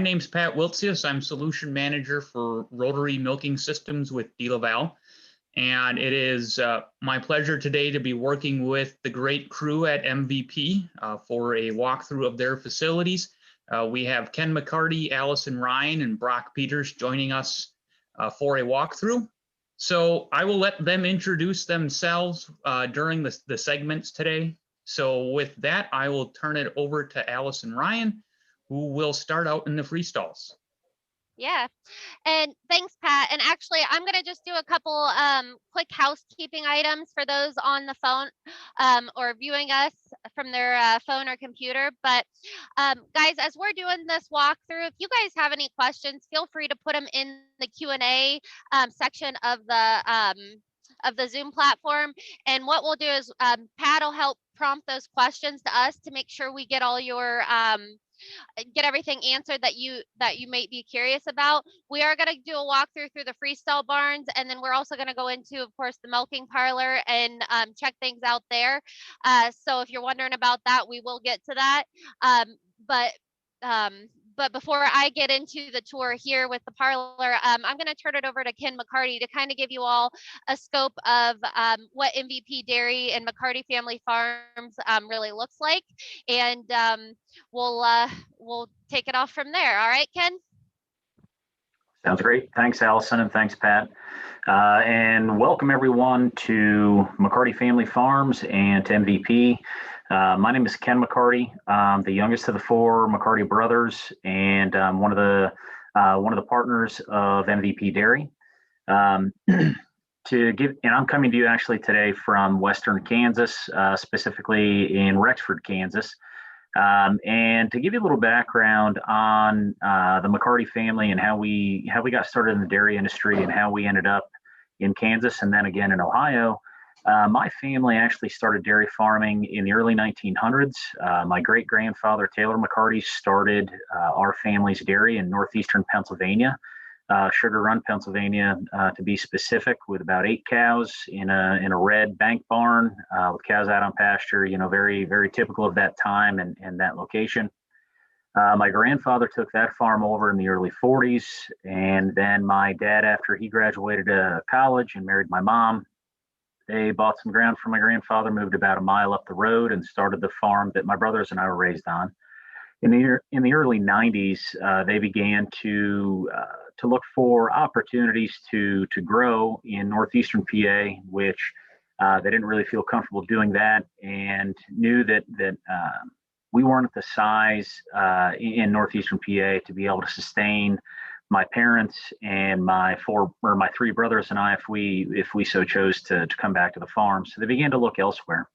name's Pat Wiltsius. I'm Solution Manager for Rotary Milking Systems with DeLaval. And it is my pleasure today to be working with the great crew at MVP for a walkthrough of their facilities. We have Ken McCarty, Allison Ryan, and Brock Peters joining us for a walkthrough. So I will let them introduce themselves during the segments today. So with that, I will turn it over to Allison Ryan, who will start out in the freestalls. Yeah, and thanks, Pat. And actually, I'm going to just do a couple quick housekeeping items for those on the phone or viewing us from their phone or computer. But guys, as we're doing this walkthrough, if you guys have any questions, feel free to put them in the Q&A section of the Zoom platform. And what we'll do is Pat will help prompt those questions to us to make sure we get all your get everything answered that you may be curious about. We are going to do a walkthrough through the freestall barns, and then we're also going to go into, of course, the milking parlor and check things out there. So if you're wondering about that, we will get to that. But before I get into the tour here with the parlor, I'm going to turn it over to Ken McCarty to kind of give you all a scope of what MVP Dairy and McCarty Family Farms really looks like, and we'll take it off from there. All right, Ken? Sounds great. Thanks, Allison, and thanks, Pat. And welcome everyone to McCarty Family Farms and to MVP. My name is Ken McCarty. I'm the youngest of the four McCarty brothers, and I'm one of the partners of MVP Dairy. And I'm coming to you actually today from Western Kansas, specifically in Rexford, Kansas. And to give you a little background on the McCarty family and how we got started in the dairy industry and how we ended up in Kansas and then again in Ohio. My family actually started dairy farming in the early 1900s. My great-grandfather, Taylor McCarty, started our family's dairy in northeastern Pennsylvania, Sugar Run, Pennsylvania, to be specific, with about 8 cows in a red bank barn with cows out on pasture, very, very typical of that time and that location. My grandfather took that farm over in the early 40s, and then my dad, after he graduated college and married my mom, they bought some ground from my grandfather, moved about a mile up the road, and started the farm that my brothers and I were raised on. In the early 90s, they began to look for opportunities to grow in northeastern PA, which they didn't really feel comfortable doing that, and knew that we weren't the size in northeastern PA to be able to sustain my parents and my 3 brothers and I, if we so chose to come back to the farm. So they began to look elsewhere.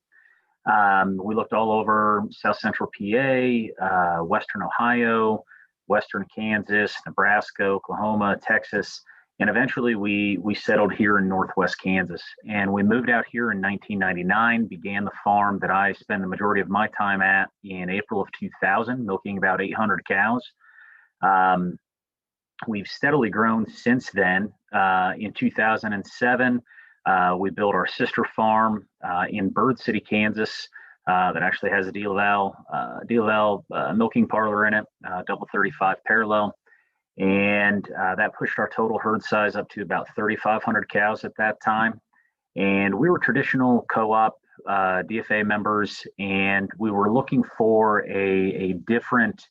We looked all over South Central PA, Western Ohio, Western Kansas, Nebraska, Oklahoma, Texas, and eventually we settled here in Northwest Kansas. And we moved out here in 1999, began the farm that I spend the majority of my time at in April of 2000, milking about 800 cows. We've steadily grown since then. In 2007, we built our sister farm in Bird City, Kansas, that actually has a DeLaval milking parlor in it, double 35 parallel. And that pushed our total herd size up to about 3,500 cows at that time. And we were traditional co-op DFA members, and we were looking for a different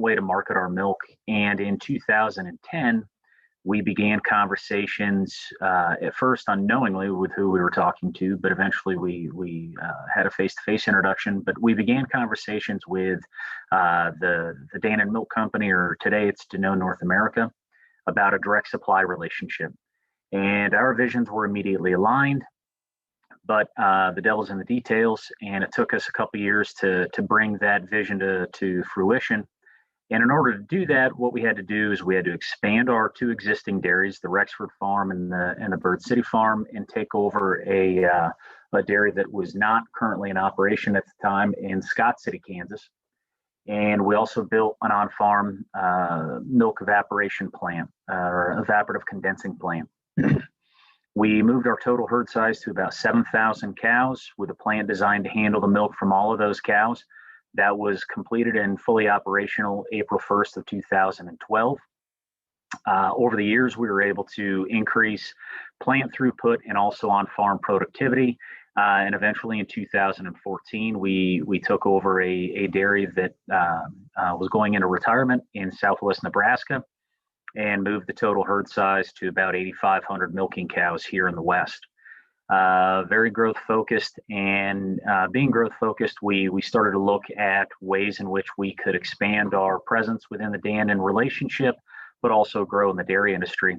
way to market our milk. And in 2010, we began conversations at first unknowingly with who we were talking to, but eventually we had a face-to-face introduction. But we began conversations with the Dannon Milk Company, or today it's Danone North America, about a direct supply relationship. And our visions were immediately aligned. But the devil's in the details, and it took us a couple of years to bring that vision to fruition. And in order to do that, what we had to do is we had to expand our 2 existing dairies, the Rexford farm and the Bird City farm, and take over a dairy that was not currently in operation at the time in Scott City, Kansas. And we also built an on-farm milk evaporation plant, or evaporative condensing plant. We moved our total herd size to about 7,000 cows, with a plant designed to handle the milk from all of those cows. That was completed and fully operational April 1st of 2012. Over the years, we were able to increase plant throughput and also on-farm productivity. And eventually in 2014, we took over a dairy that was going into retirement in Southwest Nebraska and moved the total herd size to about 8,500 milking cows here in the West. Very growth focused, and being growth focused, we started to look at ways in which we could expand our presence within the Dannon relationship, but also grow in the dairy industry.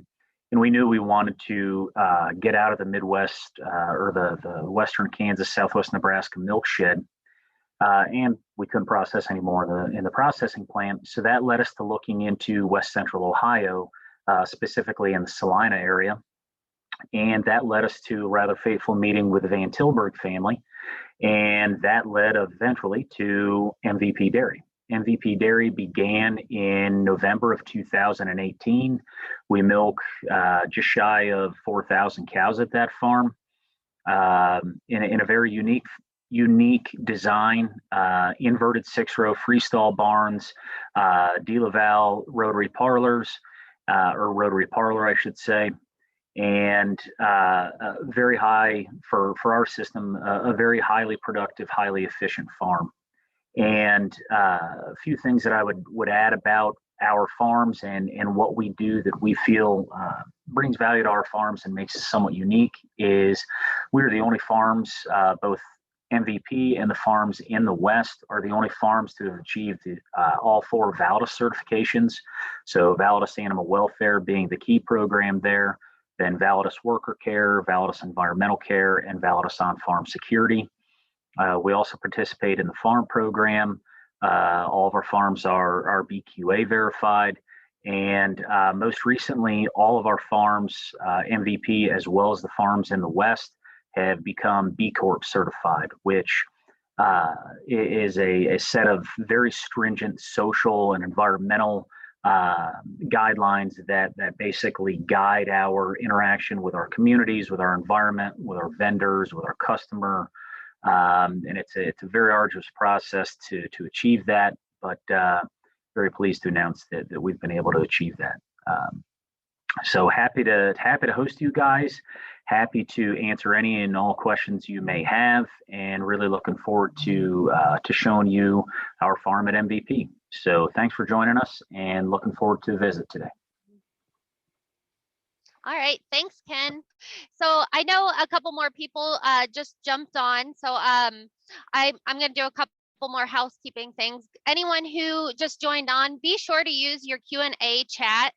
And we knew we wanted to get out of the Midwest or the Western Kansas, Southwest Nebraska milk shed. And we couldn't process anymore in the processing plant. So that led us to looking into West Central Ohio, specifically in the Salina area. And that led us to a rather fateful meeting with the Van Tilburg family. And that led eventually to MVP Dairy. MVP Dairy began in November of 2018. We milk just shy of 4,000 cows at that farm in a very unique design, inverted 6-row freestall barns, DeLaval rotary parlors, or rotary parlor, I should say, and very high for our system, a very highly productive, highly efficient farm. And a few things that I would add about our farms and what we do that we feel brings value to our farms and makes us somewhat unique is we're the only farms, both MVP and the farms in the West are the only farms to have achieved all 4 Validus certifications. So Validus Animal Welfare being the key program there, then Validus Worker Care, Validus Environmental Care, and Validus On-Farm Security. We also participate in the farm program. All of our farms are BQA verified. And most recently, all of our farms, MVP, as well as the farms in the West, have become B Corp certified, which is a set of very stringent social and environmental guidelines that basically guide our interaction with our communities, with our environment, with our vendors, with our customer. And it's a very arduous process to achieve that, but very pleased to announce that we've been able to achieve that. So happy to host you guys. Happy to answer any and all questions you may have, and really looking forward to showing you our farm at MVP. So thanks for joining us, and looking forward to the visit today. All right, thanks, Ken. So I know a couple more people just jumped on, so I'm going to do a couple more housekeeping things. Anyone who just joined on, be sure to use your Q&A chat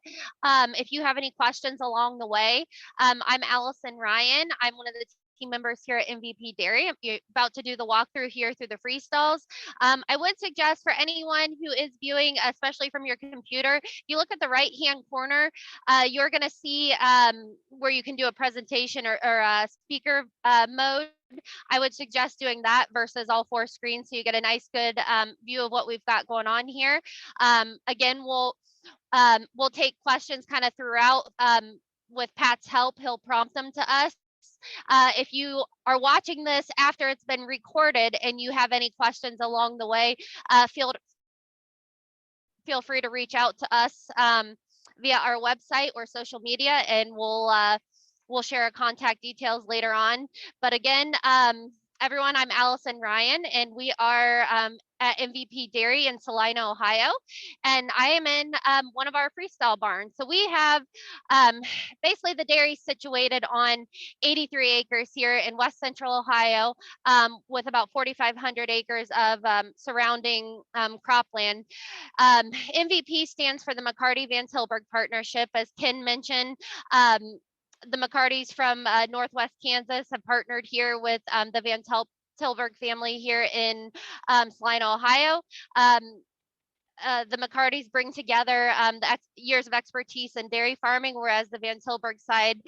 if you have any questions along the way. I'm Allison Ryan. I'm one of the team members here at MVP Dairy. I'm about to do the walkthrough here through the freestalls. I would suggest for anyone who is viewing, especially from your computer, if you look at the right-hand corner, you're going to see where you can do a presentation or a speaker mode. I would suggest doing that versus all 4 screens, so you get a nice good view of what we've got going on here. Again, we'll take questions kind of throughout. With Pat's help, he'll prompt them to us. If you are watching this after it's been recorded and you have any questions along the way, feel feel free to reach out to us via our website or social media, and we'll share our contact details later on. But again, everyone, I'm Allison Ryan, and we are at MVP Dairy in Salina, Ohio, and I am in one of our freestall barns. So we have basically the dairy situated on 83 acres here in West Central Ohio, with about 4,500 acres of surrounding cropland. MVP stands for the McCarty-Van Tilburg Partnership. As Ken mentioned, the McCartys from Northwest Kansas have partnered here with the Van Tilburg family here in Salina, Ohio. The McCartys bring together the years of expertise in dairy farming, whereas the Van Tilburg side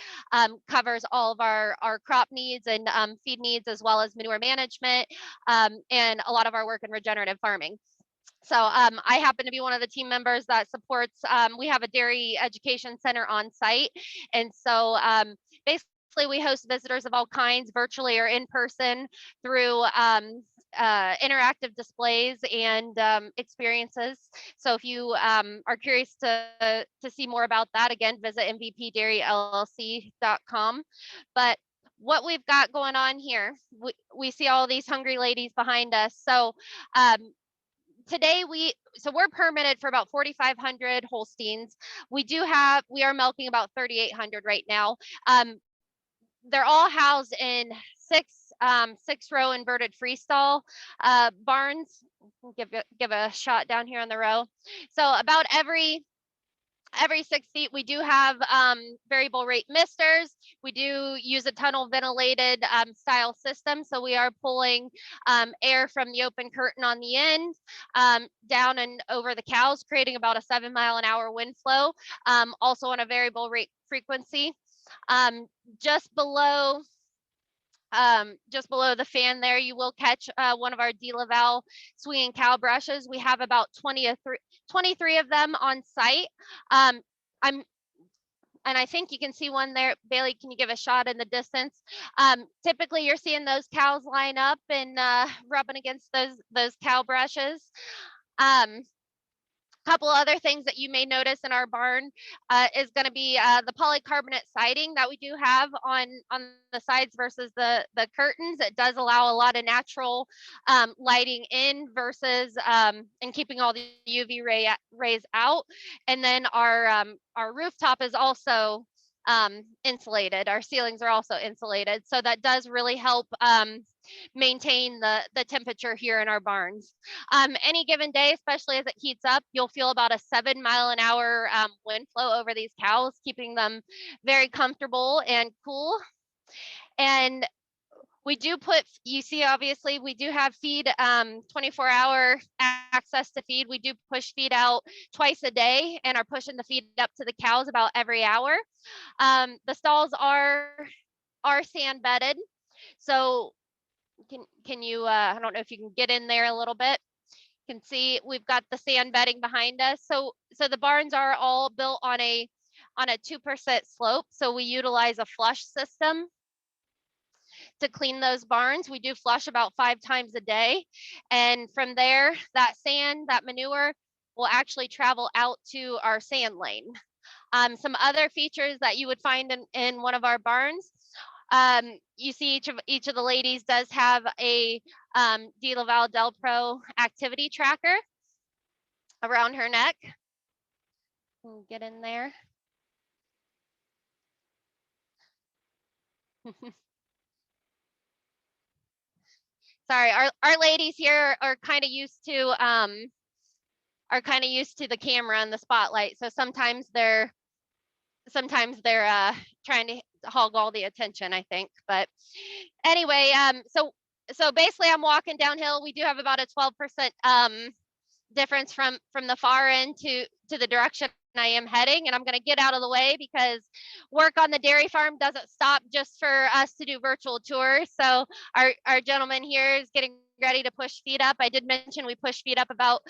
covers all of our crop needs and feed needs, as well as manure management, and a lot of our work in regenerative farming. So I happen to be one of the team members that supports, we have a dairy education center on site. And so basically we host visitors of all kinds, virtually or in person, through interactive displays and experiences. So if you are curious to see more about that, again, visit mvpdairyllc.com. But what we've got going on here, we see all these hungry ladies behind us. So today we're permitted for about 4,500 Holsteins. We are milking about 3,800 right now. They're all housed in six row inverted freestall barns. Give a shot down here on the row. So about every 6 feet, we do have variable rate misters. We do use a tunnel ventilated style system. So we are pulling air from the open curtain on the end down and over the cows, creating about a 7-mile-an-hour wind flow, also on a variable rate frequency. Just below the fan there, you will catch one of our DeLaval swinging cow brushes. We have about 23 of them on site. And I think you can see one there. Bailey, can you give a shot in the distance? Typically, you're seeing those cows line up and rubbing against those cow brushes. Couple other things that you may notice in our barn is going to be the polycarbonate siding that we do have on the sides versus the curtains. It does allow a lot of natural lighting in versus and keeping all the UV rays out. And then our rooftop is also insulated. Our ceilings are also insulated, so that does really help maintain the temperature here in our barns. Any given day, especially as it heats up, you'll feel about a 7-mile-an-hour wind flow over these cows, keeping them very comfortable and cool. And we do you see, obviously, we do have feed, 24-hour access to feed. We do push feed out twice a day and are pushing the feed up to the cows about every hour. The stalls are sand bedded. So can you, I don't know if you can get in there a little bit. You can see we've got the sand bedding behind us. So the barns are all built on a 2% slope. So we utilize a flush system to clean those barns. We do flush about 5 times a day. And from there, that sand, that manure will actually travel out to our sand lane. Some other features that you would find in one of our barns, you see each of the ladies does have a DeLaval Del-Pro activity tracker around her neck. We'll get in there. Sorry, our ladies here are kind of used to the camera and the spotlight. So sometimes they're trying to hog all the attention, I think. But anyway, so basically I'm walking downhill. We do have about a 12% difference from the far end to the direction I am heading, and I'm going to get out of the way because work on the dairy farm doesn't stop just for us to do virtual tours. So our gentleman here is getting ready to push feed up. I did mention we push feed up about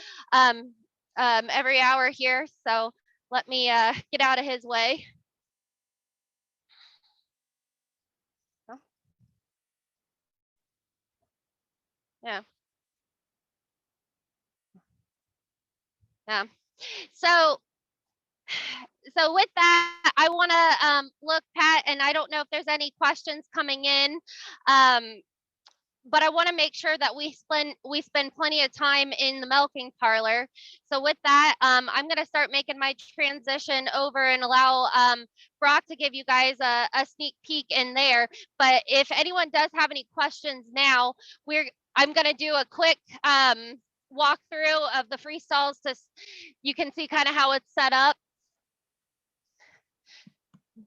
every hour here, so let me get out of his way. Yeah. Yeah. So with that, I want to look, Pat, and I don't know if there's any questions coming in, but I want to make sure that we spend plenty of time in the milking parlor. So with that, I'm going to start making my transition over and allow Brock to give you guys a sneak peek in there. But if anyone does have any questions now, I'm going to do a quick walkthrough of the free stalls you can see kind of how it's set up.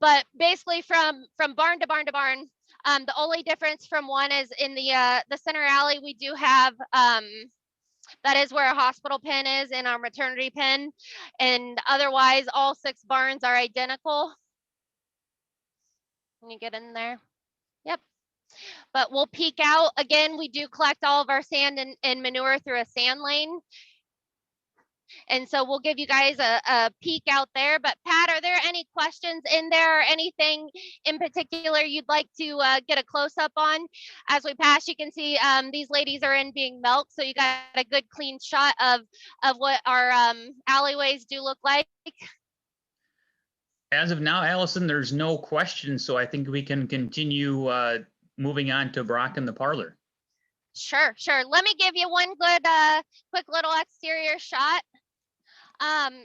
But basically from barn to barn to barn, the only difference from one is in the center alley, we do have, that is where a hospital pen is and our maternity pen. And otherwise, all 6 barns are identical. Can you get in there? Yep. But we'll peek out. Again, we do collect all of our sand and manure through a sand lane. And so we'll give you guys a peek out there. But Pat, are there any questions in there or anything in particular you'd like to get a close up on? As we pass, you can see these ladies are in being milked. So you got a good clean shot of what our alleyways do look like. As of now, Allison, there's no questions, so I think we can continue moving on to Brock in the parlor. Sure. Let me give you one good quick little exterior shot.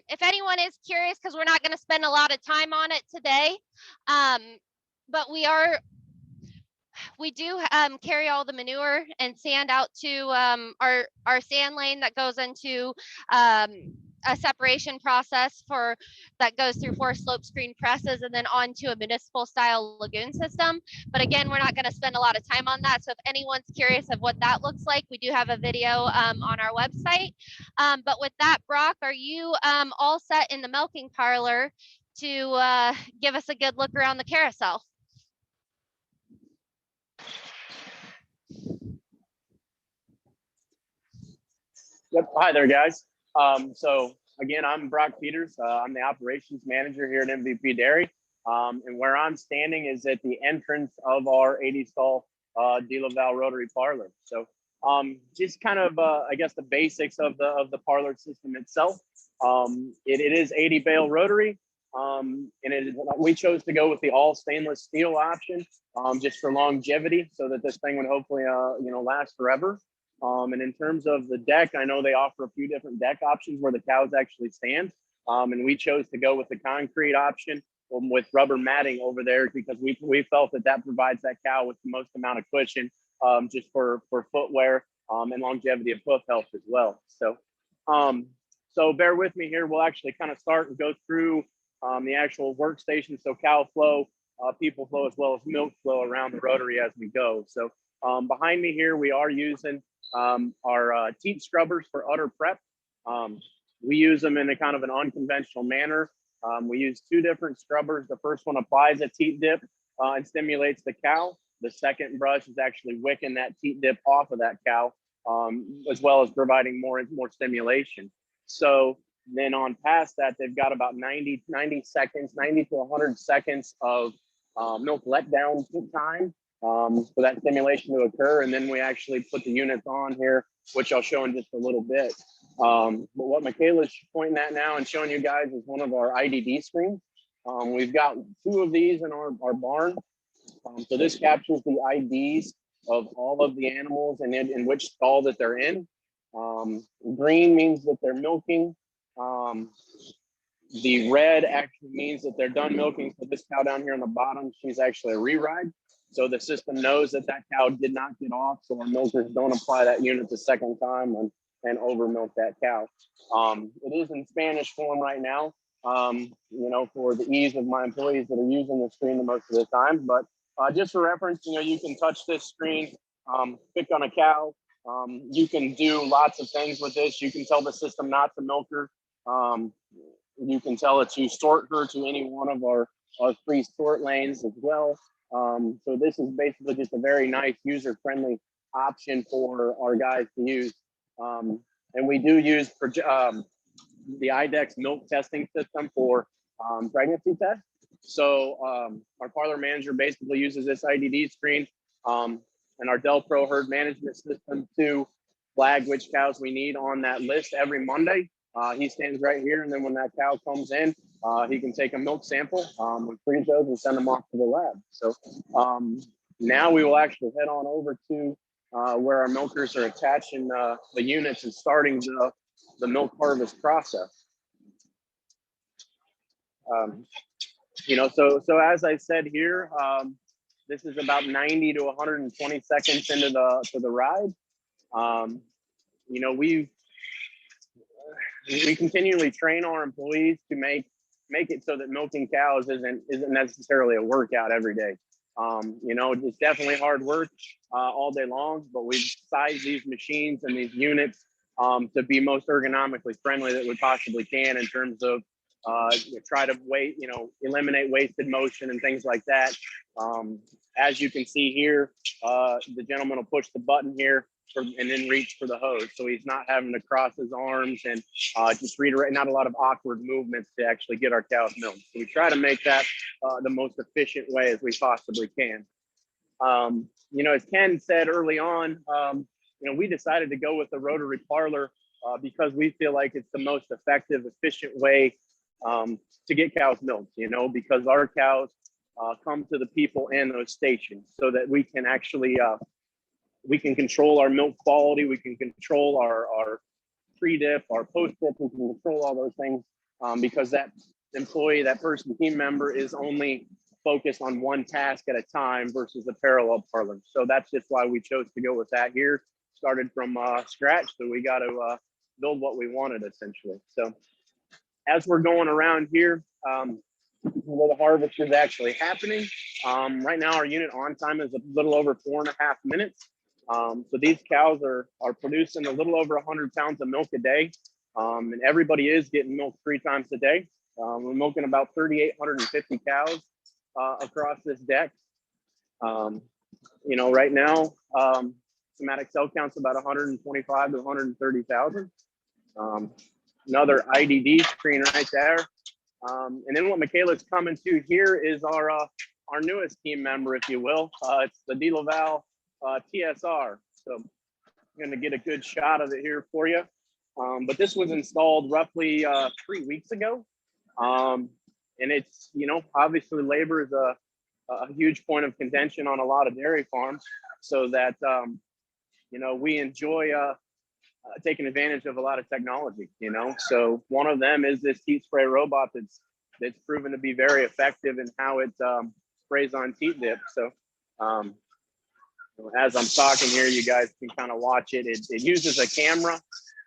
If anyone is curious, because we're not going to spend a lot of time on it today, but we do carry all the manure and sand out to our sand lane that goes into a separation process that goes through 4 slope screen presses and then onto a municipal style lagoon system. But again, we're not going to spend a lot of time on that. So if anyone's curious of what that looks like, we do have a video on our website. But with that, Brock, are you all set in the milking parlor to give us a good look around the carousel? Yep. Hi there, guys. So again, I'm Brock Peters. I'm the operations manager here at MVP Dairy. And where I'm standing is at the entrance of our 80 stall DeLaval Rotary parlor. So just kind of, I guess, the basics of the parlor system itself. It is 80 bale Rotary. And we chose to go with the all stainless steel option just for longevity, so that this thing would hopefully last forever. And in terms of the deck, I know they offer a few different deck options where the cows actually stand. And we chose to go with the concrete option with rubber matting over there because we felt that provides that cow with the most amount of cushion just for footwear and longevity of hoof health as well. So bear with me here. We'll actually kind of start and go through the actual workstation. So cow flow, people flow, as well as milk flow around the Rotary as we go. So behind me here, we are using our teat scrubbers for udder prep. We use them in a kind of an unconventional manner. We use 2 different scrubbers. The first one applies a teat dip and stimulates the cow. The second brush is actually wicking that teat dip off of that cow, as well as providing more stimulation. So then on past that, they've got about 90 to 100 seconds of milk letdown time for that stimulation to occur. And then we actually put the units on here, which I'll show in just a little bit. But what Michaela's pointing at now and showing you guys is one of our IDD screens. We've got 2 of these in our barn. So this captures the IDs of all of the animals and in which stall that they're in. Green means that they're milking. The red actually means that they're done milking. So this cow down here on the bottom, she's actually a re-ride. So the system knows that cow did not get off. So our milkers don't apply that unit the second time and over milk that cow. It is in Spanish form right now, for the ease of my employees that are using the screen the most of the time. But just for reference, you can touch this screen, pick on a cow. You can do lots of things with this. You can tell the system not to milk her. You can tell it to sort her to any one of our 3 sort lanes as well. So this is basically just a very nice user-friendly option for our guys to use. And we do use the IDEX milk testing system for pregnancy tests. So our parlor manager basically uses this IDD screen and our Del Pro herd management system to flag which cows we need on that list every Monday. He stands right here, and then when that cow comes in, he can take a milk sample, freeze those, and send them off to the lab. So now we will actually head on over to where our milkers are attaching the units and starting the milk harvest process. So as I said here, this is about 90 to 120 seconds into the ride. We continually train our employees to make it so that milking cows isn't necessarily a workout every day. It's definitely hard work all day long, but we've sized these machines and these units to be most ergonomically friendly that we possibly can in terms of try to eliminate wasted motion and things like that. As you can see here, the gentleman will push the button here and then reach for the hose. So he's not having to cross his arms and just redirect, not a lot of awkward movements to actually get our cows milked. So we try to make that the most efficient way as we possibly can. You know, as Ken said early on, you know, we decided to go with the rotary parlor because we feel like it's the most effective, efficient way to get cows milked, you know, because our cows come to the people in those stations so that we can actually, we can control our milk quality, we can control our pre-dip, our post-dip, we can control all those things because that employee, that person, team member is only focused on one task at a time versus a parallel parlor. So that's just why we chose to go with that here. Started from scratch, so we got to build what we wanted essentially. So as we're going around here, where the harvest is actually happening, right now our unit on time is a little over 4.5 minutes. So these cows are producing a little over 100 pounds of milk a day, and everybody is getting milk 3 times a day. We're milking about 3,850 cows across this deck. You know, right now, somatic cell count's about 125 to 130,000. Another IDD screen right there. And then what Michaela's coming to here is our newest team member, if you will. It's the DeLaval TSR. So I'm going to get a good shot of it here for you. But this was installed roughly 3 weeks ago. And it's, you know, obviously labor is a huge point of contention on a lot of dairy farms, so that, you know, we enjoy taking advantage of a lot of technology, you know. So one of them is this teat spray robot that's proven to be very effective in how it sprays on teat dip. So as I'm talking here, you guys can kind of watch it. It uses a camera.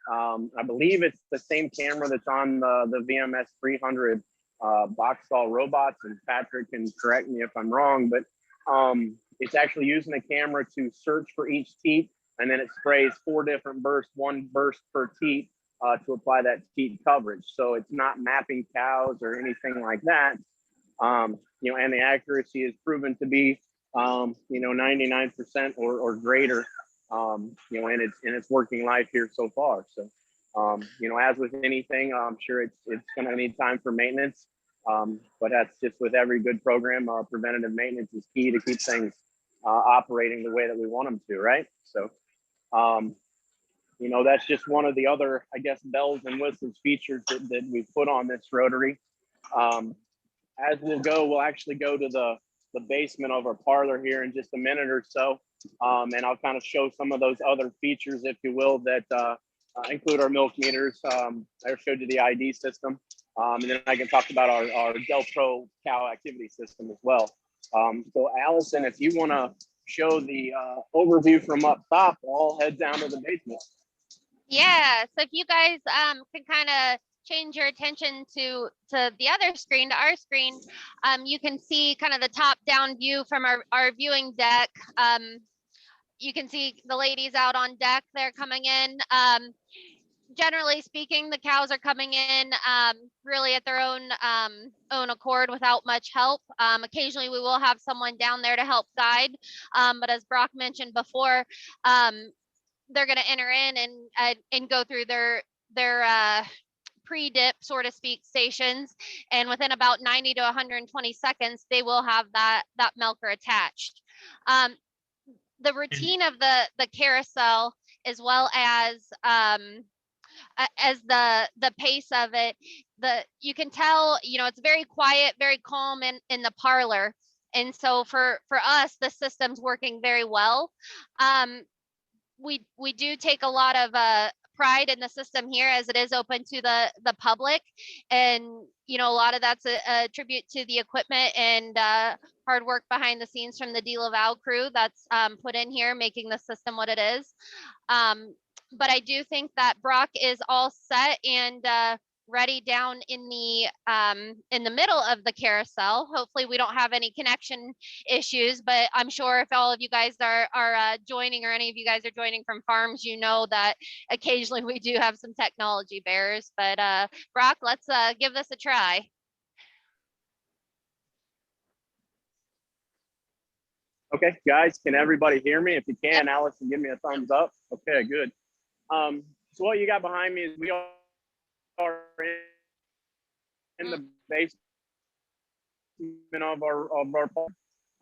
I believe it's the same camera that's on the VMS 300 box stall robots, and Patrick can correct me if I'm wrong, but it's actually using a camera to search for each teat, and then it sprays 4 different bursts, 1 burst per teat to apply that teat coverage. So it's not mapping cows or anything like that. You know, and the accuracy is proven to be, you know, 99% or greater, you know, in its working life here so far. So, you know, as with anything, I'm sure it's going to need time for maintenance. But that's just with every good program, preventative maintenance is key to keep things operating the way that we want them to, right? So, you know, that's just one of the other, I guess, bells and whistles features that we put on this rotary. As we'll actually go to the basement of our parlor here in just a minute or so. And I'll kind of show some of those other features, if you will, that include our milk meters. I showed you the ID system. And then I can talk about our Del Pro cow activity system as well. So Allison, if you want to show the overview from up top, I'll head down to the basement. Yeah, so if you guys can kind of change your attention to the other screen, to our screen, you can see kind of the top down view from our viewing deck. You can see the ladies out on deck, they're coming in. Generally speaking, the cows are coming in really at their own accord without much help. Occasionally we will have someone down there to help guide, but as Brock mentioned before, they're going to enter in and go through their pre-dip, so to speak, stations, and within about 90 to 120 seconds they will have that milker attached. The routine of the carousel, as well as the pace of it, you can tell, you know, it's very quiet, very calm in the parlor, and so for us the system's working very well. We do take a lot of pride in the system here, as it is open to the public, and you know, a lot of that's a tribute to the equipment and hard work behind the scenes from the DeLaval crew that's put in here, making the system what it is. But I do think that Brock is all set and ready down in the middle of the carousel. Hopefully we don't have any connection issues, but I'm sure if all of you guys are joining, or any of you guys are joining from farms, you know that occasionally we do have some technology bears. But Brock, let's give this a try. Okay, guys, can everybody hear me? If you can, Allison, give me a thumbs up. Okay, good. So what you got behind me is we are in the basement of our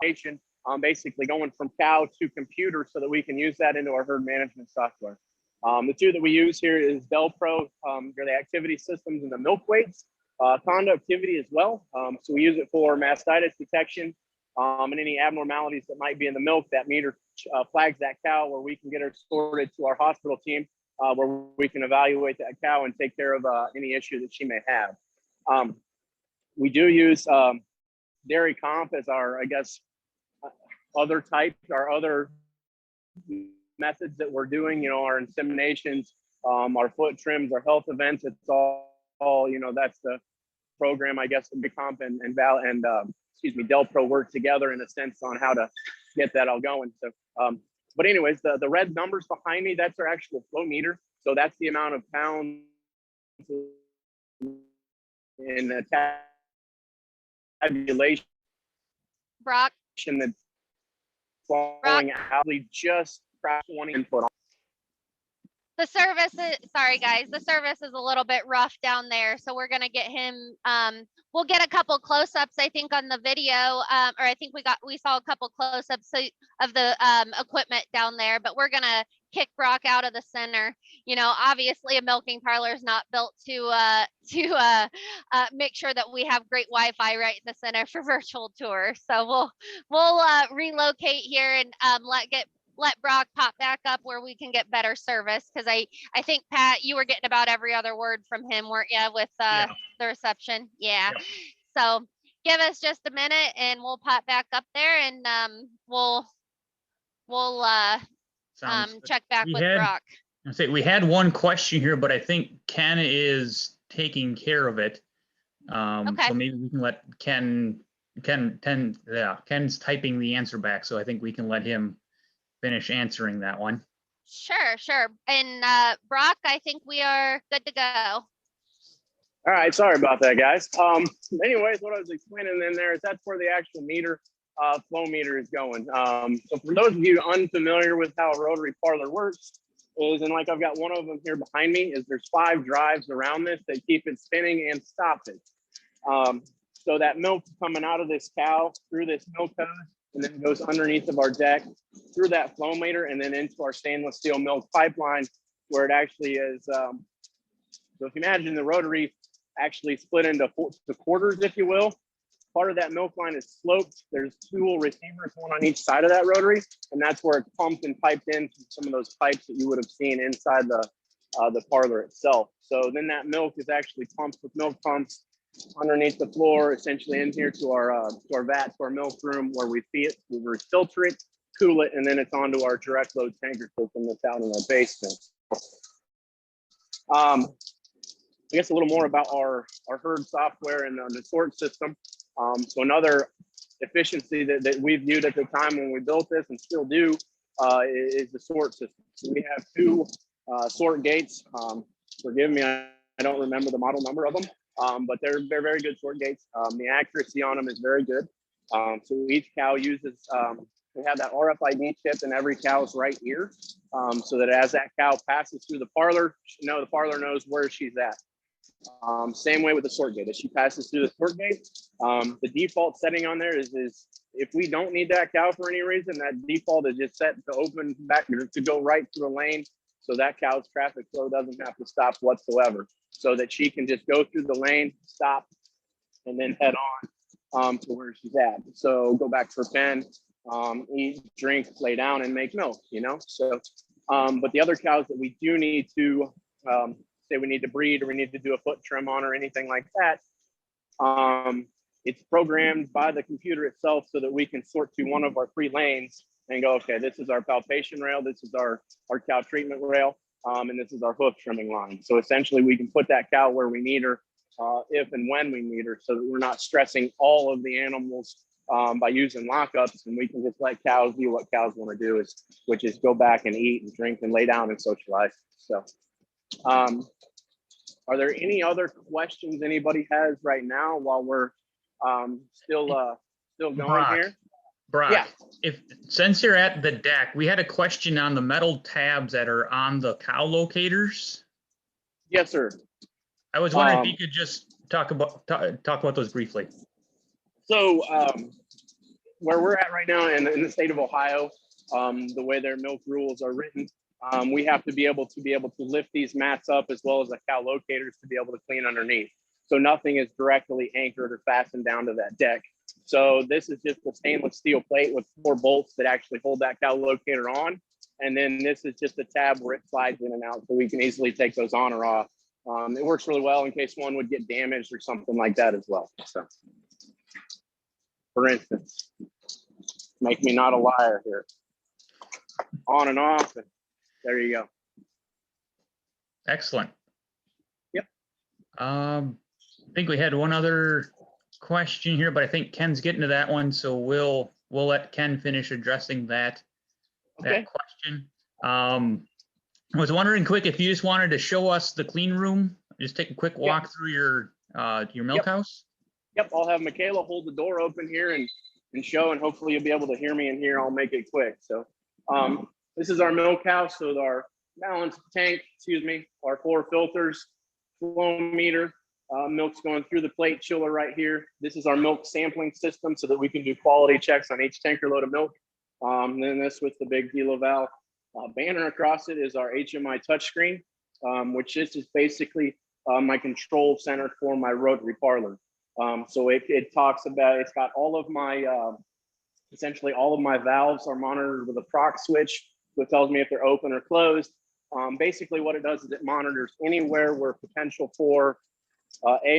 nation, basically going from cow to computer so that we can use that into our herd management software. The two that we use here is DelPro, they're the activity systems and the milk weights, conductivity as well. So we use it for mastitis detection and any abnormalities that might be in the milk. That meter flags that cow where we can get her sorted to our hospital team where we can evaluate that cow and take care of any issue that she may have. We do use dairy comp as our, I guess, other types, our other methods that we're doing, you know, our inseminations, our foot trims, our health events. It's all, you know, that's the program, I guess, the comp and DelPro work together in a sense on how to get that all going. So, but anyways, the red numbers behind me, that's our actual flow meter. So that's the amount of pounds in tabulation Brock, that's flowing out, just 20 input on. the service is, sorry guys, the service is a little bit rough down there. So we're gonna get him, we'll get a couple close-ups, I think, on the video, or I think we saw a couple close-ups of the equipment down there, but we're gonna kick Brock out of the center. You know, obviously a milking parlor is not built to make sure that we have great Wi-Fi right in the center for virtual tours. So we'll relocate here and let Brock pop back up where we can get better service. Cause I think Pat, you were getting about every other word from him, weren't you, with the reception? Yeah. Yep. So give us just a minute and we'll pop back up there and we'll Sounds good. check back We with had- Brock. I say we had one question here, but I think Ken is taking care of it. Okay. So maybe we can let Ken's typing the answer back. So I think we can let him finish answering that one. Sure. And Brock, I think we are good to go. All right, sorry about that, guys. Anyways, what I was explaining in there is that's where the actual meter, flow meter is going. So for those of you unfamiliar with how a rotary parlor works, is, and like I've got one of them here behind me, is there's 5 drives around this that keep it spinning and stop it. So that milk coming out of this cow through this milk hose, and then it goes underneath of our deck through that flow meter and then into our stainless steel milk pipeline where it actually is. So if you imagine the rotary actually split into quarters, if you will, part of that milk line is sloped. There's 2 receivers, one on each side of that rotary, and that's where it's pumped and piped in from some of those pipes that you would have seen inside the parlor itself. So then that milk is actually pumped with milk pumps underneath the floor, essentially in here to our vat, to our milk room, where we feed it, we filter it, cool it, and then it's onto our direct load tanker system that's out in our basement. I guess a little more about our herd software and the sort system. So another efficiency that we viewed at the time when we built this and still do is the sort system. So we have 2 sort gates. Forgive me, I don't remember the model number of them, but they're very good sort gates. The accuracy on them is very good. So each cow uses, we have that RFID chip in every cow's right ear, so that as that cow passes through the parlor, the parlor knows where she's at. Same way with the sort gate. As she passes through the sort gate, the default setting on there is if we don't need that cow for any reason, that default is just set to open back to go right through a lane, so that cow's traffic flow doesn't have to stop whatsoever, so that she can just go through the lane, stop, and then head on to where she's at. So go back to her pen, eat, drink, lay down, and make milk. So, but the other cows that we do need to say we need to breed or we need to do a foot trim on or anything like that, it's programmed by the computer itself so that we can sort to one of our 3 lanes and go, okay, this is our palpation rail, this is our cow treatment rail, and this is our hoof trimming line. So essentially we can put that cow where we need her if and when we need her, so that we're not stressing all of the animals by using lockups, and we can just let cows do what cows want to do, which is go back and eat and drink and lay down and socialize. So are there any other questions anybody has right now while we're still going Brock. here? Brock, Yeah. Since you're at the deck, we had a question on the metal tabs that are on the cow locators. Yes, sir. I was wondering if you could just talk about those briefly. So where we're at right now in the state of Ohio, the way their milk rules are written, we have to be able to lift these mats up as well as the cow locators to be able to clean underneath. So nothing is directly anchored or fastened down to that deck. So this is just a stainless steel plate with 4 bolts that actually hold that cow locator on. And then this is just a tab where it slides in and out, so we can easily take those on or off. It works really well in case one would get damaged or something like that as well. So, for instance, make me not a liar here. On and off, and there you go. Excellent. Yep. I think we had one other question here, but I think Ken's getting to that one, so we'll let Ken finish addressing that question. I was wondering quick if you just wanted to show us the clean room, just take a quick walk through your milk house. Yep, I'll have Michaela hold the door open here and show, and hopefully you'll be able to hear me in here. I'll make it quick. So this is our milk house. So our balance tank, our 4 filters, flow meter, milk's going through the plate chiller right here. This is our milk sampling system so that we can do quality checks on each tanker load of milk. Then this with the big DeLaval banner across it is our HMI touchscreen, which is basically my control center for my rotary parlor. So it talks about, it's got all of my, essentially all of my valves are monitored with a proc switch, which tells me if they're open or closed. Basically what it does is it monitors anywhere where potential for,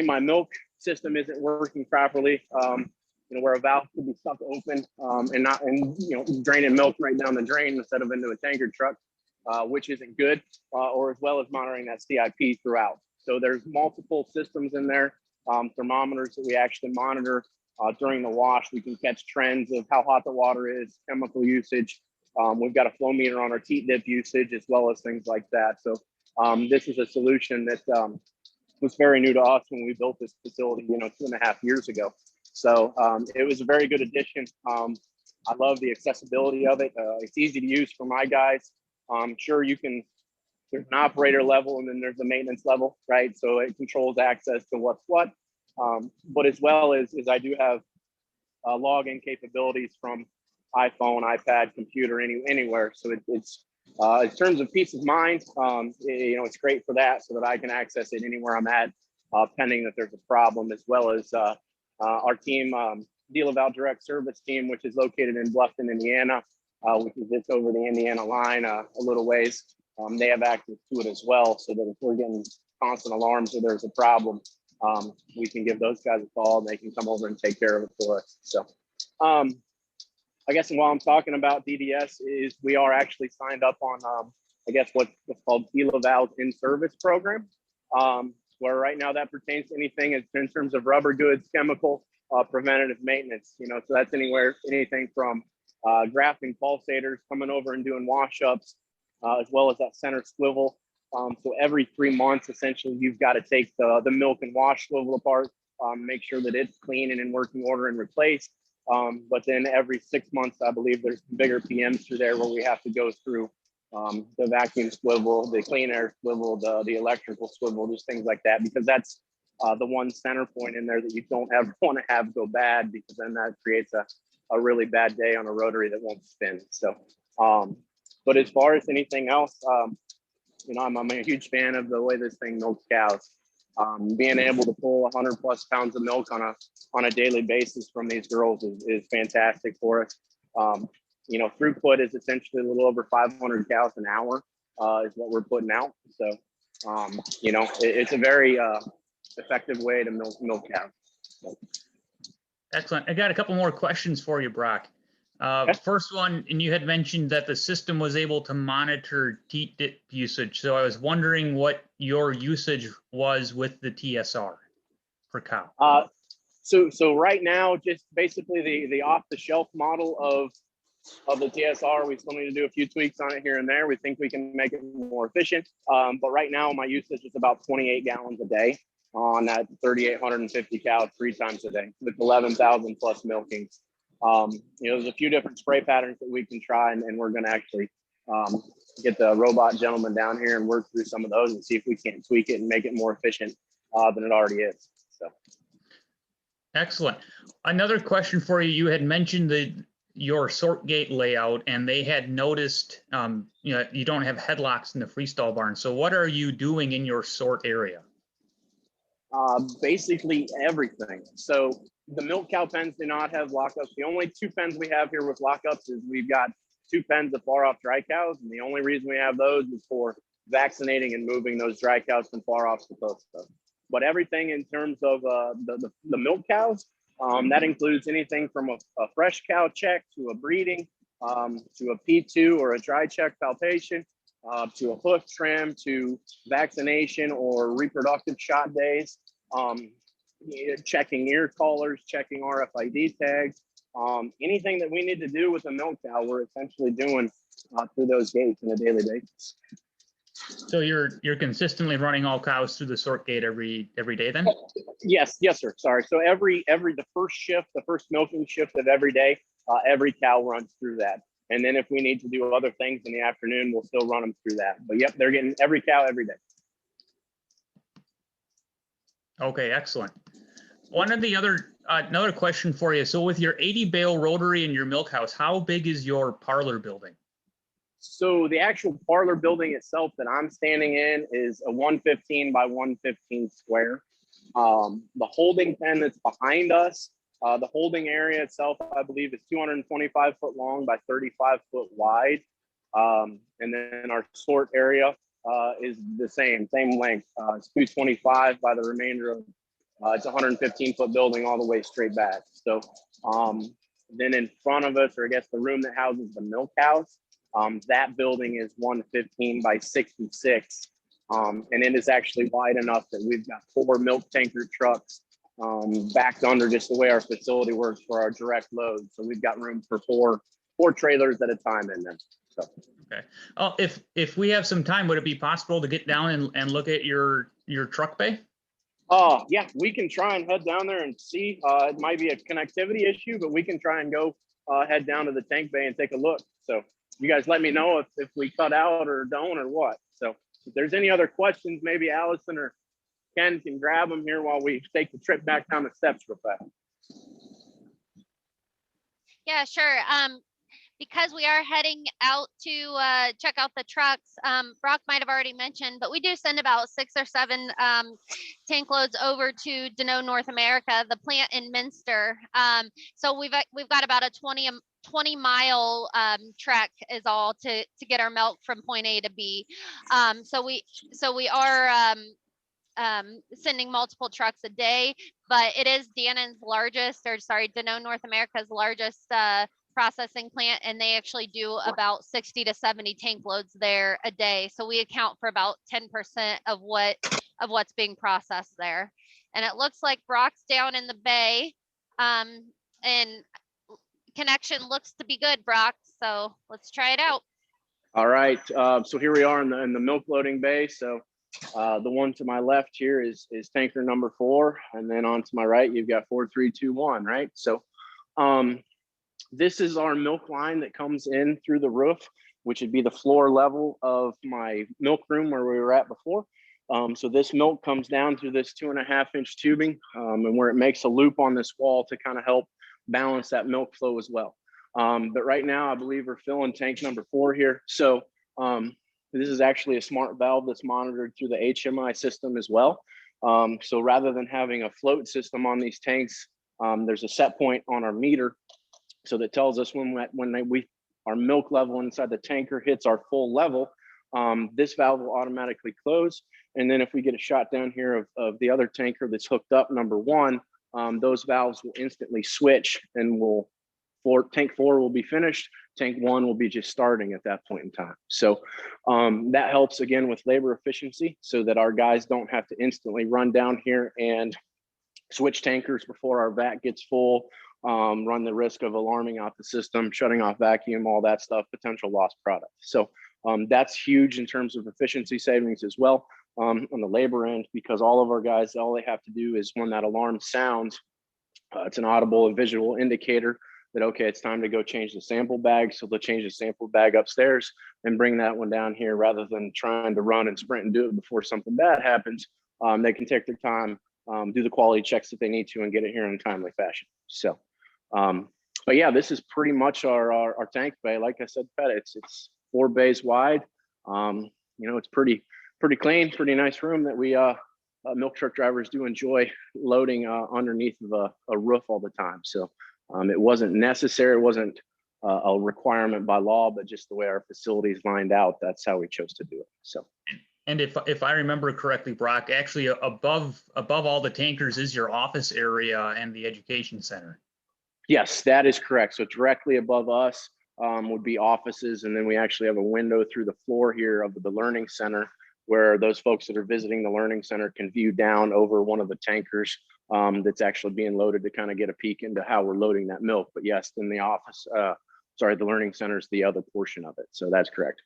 my milk system isn't working properly, where a valve could be stuck open and draining milk right down the drain instead of into a tanker truck, which isn't good, or as well as monitoring that CIP throughout. So there's multiple systems in there, thermometers that we actually monitor during the wash. We can catch trends of how hot the water is, chemical usage. We've got a flow meter on our teat dip usage as well as things like that. So this is a solution that was very new to us when we built this facility, 2.5 years ago. So it was a very good addition. I love the accessibility of it. It's easy to use for my guys. Sure, there's an operator level and then there's a maintenance level, right? So it controls access to what's what. But as well as I do have login capabilities from iPhone, iPad, computer, anywhere. So it's in terms of peace of mind, it's great for that, so that I can access it anywhere I'm at, pending that there's a problem, as well as our team, DeLaval Direct Service Team, which is located in Bluffton, Indiana, which is just over the Indiana line a little ways. They have access to it as well, so that if we're getting constant alarms or there's a problem, we can give those guys a call and they can come over and take care of it for us. So I guess while I'm talking about DDS, is we are actually signed up on, I guess what's called DeLaval's in-service program, where right now that pertains to anything in terms of rubber goods, chemical, preventative maintenance. So that's anything from grafting pulsators, coming over and doing wash-ups, as well as that center swivel. So every 3 months, essentially, you've got to take the milk and wash swivel apart, make sure that it's clean and in working order and replaced. But then every 6 months, I believe there's bigger PMs through there where we have to go through the vacuum swivel, the clean air swivel, the electrical swivel, just things like that, because that's the one center point in there that you don't ever want to have go bad, because then that creates a really bad day on a rotary that won't spin. So, but as far as anything else, I'm a huge fan of the way this thing milks cows. Being able to pull 100 plus pounds of milk on a daily basis from these girls is fantastic for us. Throughput is essentially a little over 500 cows an hour is what we're putting out. So, it's a very effective way to milk cows. Excellent. I got a couple more questions for you, Brock. Okay. First one, and you had mentioned that the system was able to monitor teat dip usage. So I was wondering what your usage was with the TSR per cow. So right now, just basically the off-the-shelf model of the TSR, we still need to do a few tweaks on it here and there. We think we can make it more efficient. But right now, my usage is about 28 gallons a day on that 3,850 cows 3 times a day with 11,000 plus milkings. There's a few different spray patterns that we can try, and we're going to actually get the robot gentleman down here and work through some of those and see if we can't tweak it and make it more efficient than it already is. So, excellent. Another question for you. You had mentioned your sort gate layout, and they had noticed you don't have headlocks in the freestall barn. So what are you doing in your sort area? Basically everything. So the milk cow pens do not have lockups. The only 2 pens we have here with lockups is we've got 2 pens of far off dry cows, and the only reason we have those is for vaccinating and moving those dry cows from far off to post stuff. But everything in terms of the milk cows, that includes anything from a fresh cow check to a breeding, to a P2 or a dry check palpation, to a hoof trim, to vaccination or reproductive shot days, checking ear collars, checking RFID tags, anything that we need to do with a milk cow, we're essentially doing through those gates on a daily basis. So you're consistently running all cows through the sort gate every day then? Yes, sir. Sorry. So the first milking shift of every day, every cow runs through that. And then if we need to do other things in the afternoon, we'll still run them through that. But yep, they're getting every cow every day. Okay, excellent. Another question for you. So with your 80 bale rotary and your milk house, how big is your parlor building? So the actual parlor building itself that I'm standing in is a 115 by 115 square. The holding pen that's behind us, the holding area itself, I believe, is 225 foot long by 35 foot wide. And then our sort area is the same length. It's 225 by the remainder of, it's a 115 foot building all the way straight back. So then in front of us, or I guess the room that houses the milk house, that building is 115 by 66. And it is actually wide enough that we've got 4 milk tanker trucks backed under just the way our facility works for our direct load. So we've got room for four trailers at a time in there. So. Okay. Oh, if we have some time, would it be possible to get down and look at your truck bay? Yeah, we can try and head down there and see. It might be a connectivity issue, but we can try and go head down to the tank bay and take a look. So you guys let me know if we cut out or don't or what. So if there's any other questions, maybe Allison or Ken can grab them here while we take the trip back down the steps real fast. Yeah, sure. Because we are heading out to check out the trucks, Brock might have already mentioned, but we do send about 6 or 7 tank loads over to DeLaval, North America, the plant in Minster. So we've got about a 20 mile trek is all to get our milk from point A to B. So we are sending multiple trucks a day, but it is DeLaval, North America's largest processing plant, and they actually do about 60 to 70 tank loads there a day. So we account for about 10% of what's being processed there. And it looks like Brock's down in the bay, and connection looks to be good, Brock. So let's try it out. All right. So here we are in the milk loading bay. So the one to my left here is tanker number 4, and then on to my right you've got 4, 3, 2, 1. Right. So this is our milk line that comes in through the roof, which would be the floor level of my milk room where we were at before. So this milk comes down through this 2.5-inch tubing, and where it makes a loop on this wall to kind of help balance that milk flow as well. But right now I believe we're filling tank number 4 here. So this is actually a smart valve that's monitored through the HMI system as well. So rather than having a float system on these tanks, there's a set point on our meter. So that tells us when our milk level inside the tanker hits our full level, this valve will automatically close. And then if we get a shot down here of the other tanker that's hooked up, number 1, those valves will instantly switch, and tank 4 will be finished. Tank 1 will be just starting at that point in time. So that helps again with labor efficiency, so that our guys don't have to instantly run down here and switch tankers before our vat gets full, run the risk of alarming out the system, shutting off vacuum, all that stuff, potential lost product. So that's huge in terms of efficiency savings as well on the labor end, because all of our guys, all they have to do is when that alarm sounds, it's an audible and visual indicator. that, okay, it's time to go change the sample bag. So they'll change the sample bag upstairs and bring that one down here rather than trying to run and sprint and do it before something bad happens. They can take their time, do the quality checks that they need to, and get it here in a timely fashion. So, but yeah, this is pretty much our tank bay. Like I said, Pat, it's 4 bays wide. It's pretty clean, pretty nice room that we milk truck drivers do enjoy loading underneath of a roof all the time. So it wasn't necessary, it wasn't a requirement by law, but just the way our facilities lined out, that's how we chose to do it. So. And if I remember correctly, Brock, actually above all the tankers is your office area and the education center. Yes, that is correct. So directly above us would be offices, and then we actually have a window through the floor here of the learning center, where those folks that are visiting the learning center can view down over one of the tankers that's actually being loaded to kind of get a peek into how we're loading that milk. But yes, then the office, the learning center is the other portion of it. So that's correct.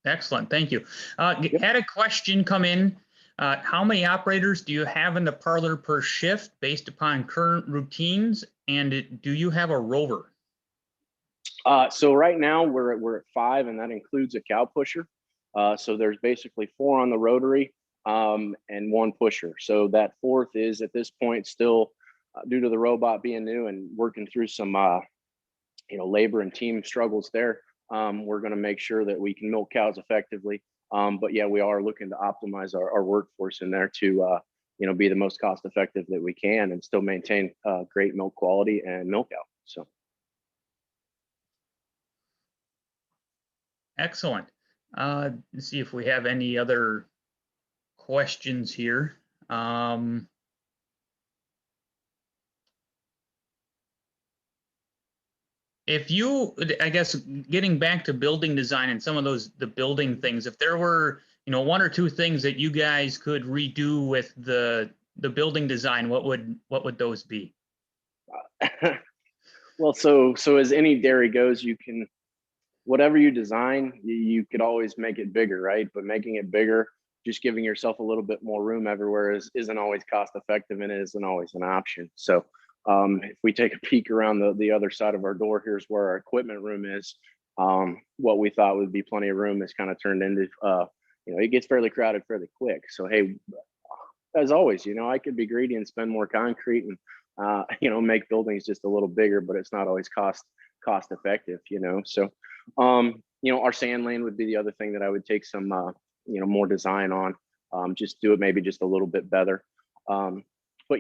Excellent, thank you. Had a question come in. How many operators do you have in the parlor per shift based upon current routines? And do you have a rover? So right now we're at 5, and that includes a cow pusher. So there's basically 4 on the rotary and 1 pusher. So that 4th is at this point still due to the robot being new and working through some labor and team struggles there. We're going to make sure that we can milk cows effectively. But yeah, we are looking to optimize our workforce in there to be the most cost effective that we can and still maintain great milk quality and milk out. So. Excellent. Let's see if we have any other questions here. If you, I guess, getting back to building design and some of the building things, if there were, 1 or 2 things that you guys could redo with the building design, what would those be? Well, so as any dairy goes, you can, whatever you design, you could always make it bigger, right? But making it bigger, just giving yourself a little bit more room everywhere isn't always cost effective, and it isn't always an option. So if we take a peek around the other side of our door, here's where our equipment room is. What we thought would be plenty of room is kind of turned into, it gets fairly crowded fairly quick. So, hey, as always, I could be greedy and spend more concrete and, make buildings just a little bigger, but it's not always cost effective, So, our sand lane would be the other thing that I would take some, more design on, just do it maybe just a little bit better. But,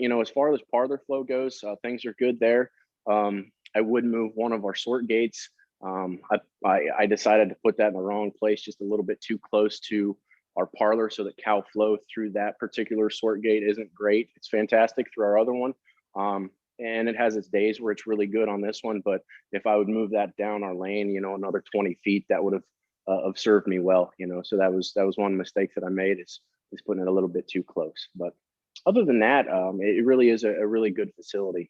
as far as parlor flow goes, things are good there. I would move one of our sort gates. I decided to put that in the wrong place, just a little bit too close to our parlor, so that cow flow through that particular sort gate isn't great. It's fantastic through our other one. And it has its days where it's really good on this one. But if I would move that down our lane, another 20 feet, that would have served me well, So that was one mistake that I made is putting it a little bit too close. But other than that, it really is a really good facility.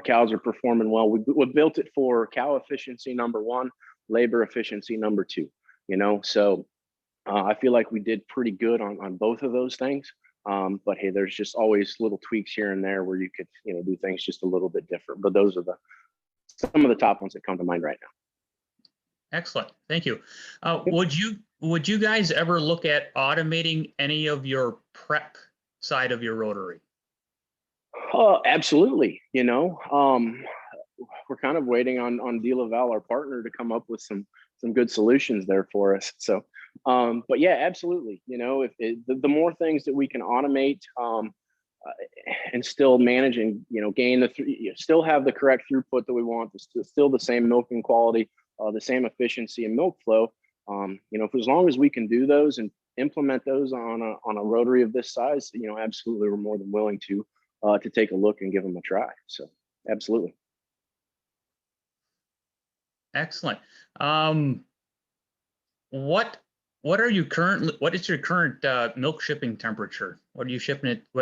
Cows are performing well. We built it for cow efficiency number 1, labor efficiency number 2. So I feel like we did pretty good on both of those things. But hey, there's just always little tweaks here and there where you could do things just a little bit different. But those are some of the top ones that come to mind right now. Excellent, thank you. Would you guys ever look at automating any of your prep side of your rotary? Oh, absolutely. We're kind of waiting on DeLaval, our partner, to come up with some good solutions there for us. So, but yeah, absolutely. The more things that we can automate and still manage and gain still have the correct throughput that we want, still the same milking quality, the same efficiency and milk flow. For as long as we can do those and implement those on a rotary of this size, absolutely, we're more than willing to take a look and give them a try. So, absolutely. Excellent. What is your current milk shipping temperature? What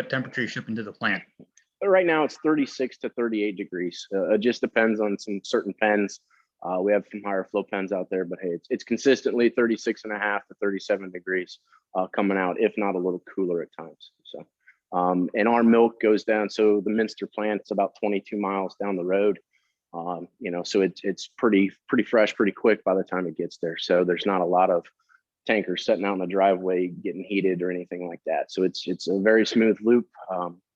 temperature are you shipping to the plant? Right now it's 36 to 38 degrees. It just depends on some certain pens. We have some higher flow pens out there, but hey, it's consistently 36.5 to 37 degrees coming out, if not a little cooler at times. So And our milk goes down. So the Minster plant's about 22 miles down the road. You know, so it's pretty fresh, pretty quick by the time it gets there. So there's not a lot of tankers sitting out in the driveway getting heated or anything like that. So it's a very smooth loop,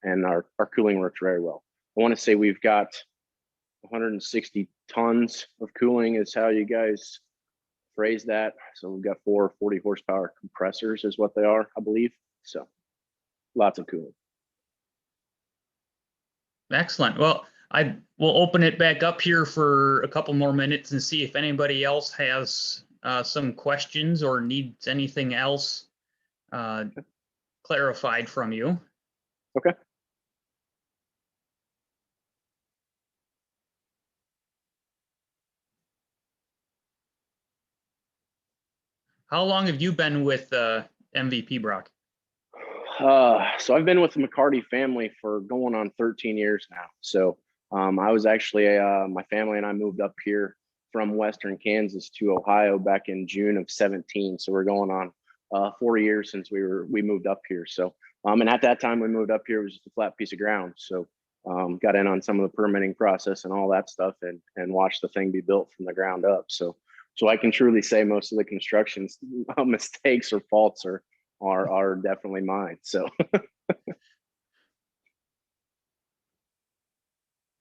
and our cooling works very well. I want to say we've got 160 tons of cooling is how you guys phrase that. So we've got 4 40 horsepower compressors is what they are, I believe. So lots of cooling. Excellent. Well, I will open it back up here for a couple more minutes and see if anybody else has some questions or needs anything else clarified from you. Okay. How long have you been with MVP, Brock? So I've been with the McCarty family for going on 13 years now. So I was actually, my family and I moved up here from Western Kansas to Ohio back in June of 17. So we're going on 4 years since we moved up here. So, and at that time we moved up here, it was just a flat piece of ground. So got in on some of the permitting process and all that stuff and watched the thing be built from the ground up. So I can truly say most of the construction mistakes or faults are definitely mine. So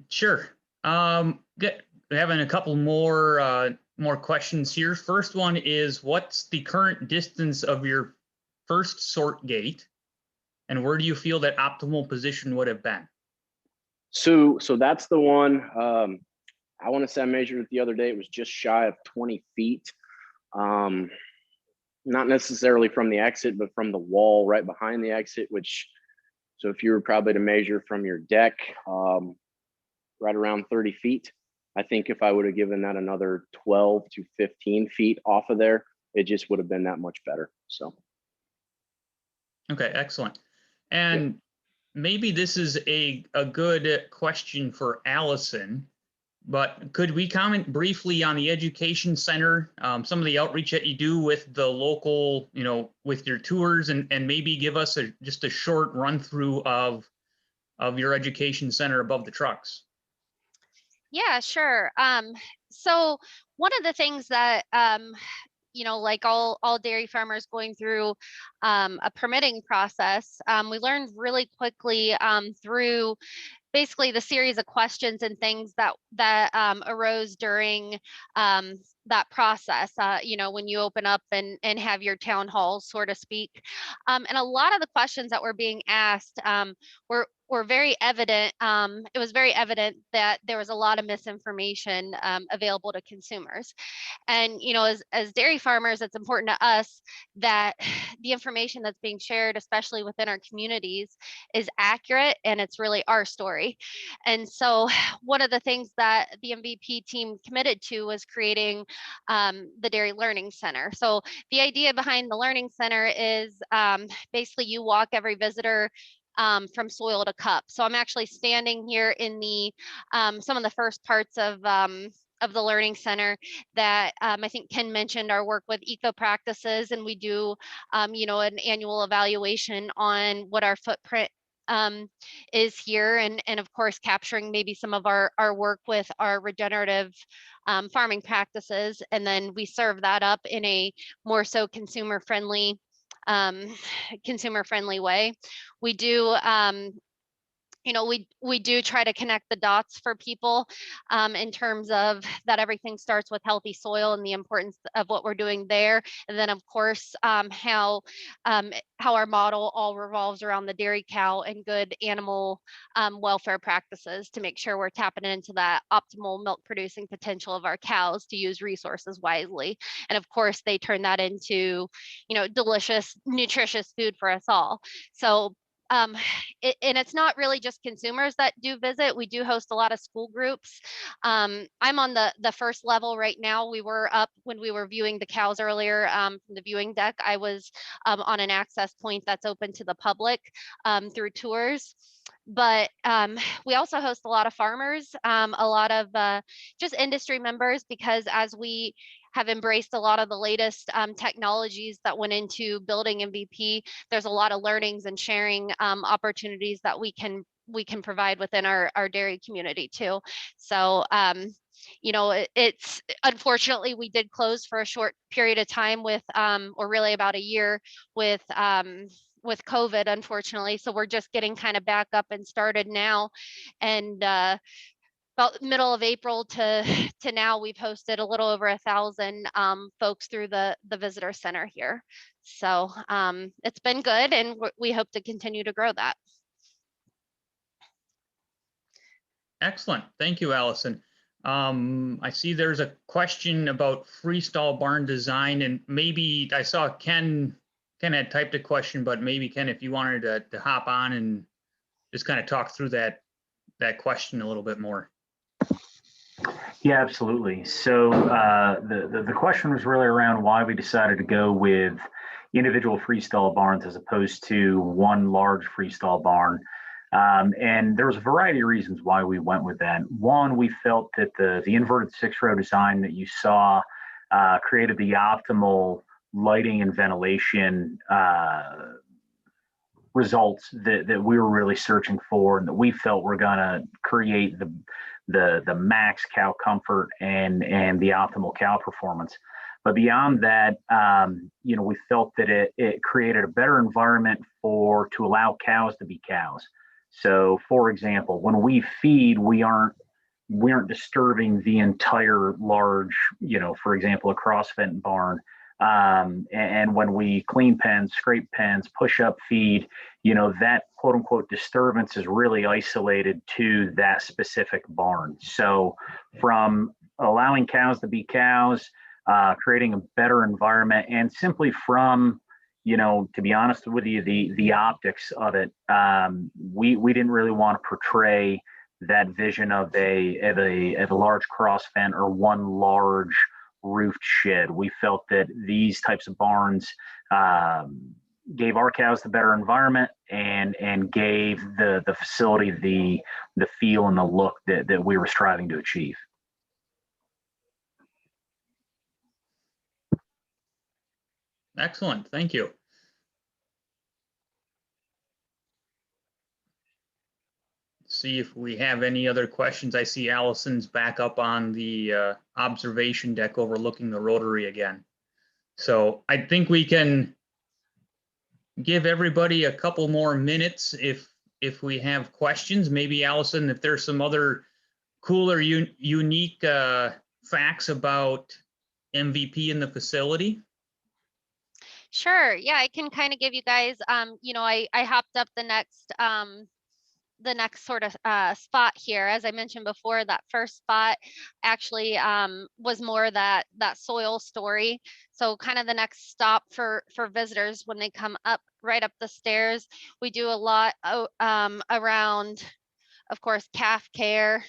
sure. Having a couple more questions here. First one is, what's the current distance of your first sort gate, and where do you feel that optimal position would have been? So that's the one. I want to say I measured it the other day. It was just shy of 20 feet. Not necessarily from the exit, but from the wall right behind the exit, which, so if you were probably to measure from your deck, right around 30 feet. I think if I would have given that another 12 to 15 feet off of there, it just would have been that much better. So. Okay, excellent. And maybe this is a good question for Allison, but could we comment briefly on the education center, some of the outreach that you do with the local, you know, with your tours, and maybe give us just a short run through of your education center above the trucks? Yeah, sure. So one of the things that you know, like all dairy farmers going through a permitting process, we learned really quickly through basically the series of questions and things that arose during that process. You know, when you open up and have your town halls, so to speak, and a lot of the questions that were being asked were very evident. It was very evident that there was a lot of misinformation available to consumers. And, you know, as dairy farmers, it's important to us that the information that's being shared, especially within our communities, is accurate and it's really our story. And so one of the things that the MVP team committed to was creating the Dairy Learning Center. So the idea behind the Learning Center is basically you walk every visitor from soil to cup. So I'm actually standing here in the some of the first parts of the Learning Center that I think Ken mentioned our work with eco practices, and we do you know, an annual evaluation on what our footprint is here, and of course capturing maybe some of our work with our regenerative farming practices, and then we serve that up in a more so consumer friendly way. We do you know, we do try to connect the dots for people in terms of that everything starts with healthy soil and the importance of what we're doing there. And then of course, how our model all revolves around the dairy cow and good animal welfare practices to make sure we're tapping into that optimal milk producing potential of our cows to use resources wisely. And of course, they turn that into, you know, delicious, nutritious food for us all. So and it's not really just consumers that do visit. We do host a lot of school groups. I'm on the first level right now. We were up when we were viewing the cows earlier from the viewing deck. I was on an access point that's open to the public through tours. But we also host a lot of farmers, a lot of just industry members, because as we have embraced a lot of the latest technologies that went into building MVP. There's a lot of learnings and sharing opportunities that we can provide within our dairy community too. So, you know, it's unfortunately we did close for a short period of time with, or really about a year with COVID, unfortunately. So we're just getting kind of back up and started now. And about middle of April to now, we've hosted a little over 1,000 folks through the visitor center here. So it's been good, and we hope to continue to grow that. Excellent. Thank you, Allison. I see there's a question about freestall barn design, and maybe I saw Ken had typed a question, but maybe Ken, if you wanted to hop on and just kind of talk through that question a little bit more. Yeah, absolutely. So the question was really around why we decided to go with individual freestall barns as opposed to one large freestall barn. And there was a variety of reasons why we went with that. One, we felt that the inverted 6-row design that you saw created the optimal lighting and ventilation results that we were really searching for, and that we felt were going to create the max cow comfort and the optimal cow performance. But beyond that, you know, we felt that it created a better environment to allow cows to be cows. So, for example, when we feed, we aren't disturbing the entire large, you know, for example, a cross-fed barn. And when we clean pens, scrape pens, push up feed, you know, that quote unquote disturbance is really isolated to that specific barn. So from allowing cows to be cows, creating a better environment, and simply from, you know, to be honest with you, the optics of it, we didn't really want to portray that vision of a large cross vent or one large roofed shed. We felt that these types of barns gave our cows the better environment and gave the facility the feel and the look that we were striving to achieve. Excellent. Thank you. See if we have any other questions. I see Allison's back up on the observation deck overlooking the Rotary again. So I think we can give everybody a couple more minutes if we have questions. Maybe Allison, if there's some other cool or unique facts about MVP in the facility. Sure. Yeah, I can kind of give you guys, you know, I hopped up the next sort of spot here. As I mentioned before, that first spot actually was more that soil story. So kind of the next stop for visitors when they come up right up the stairs. We do a lot around, of course, calf care,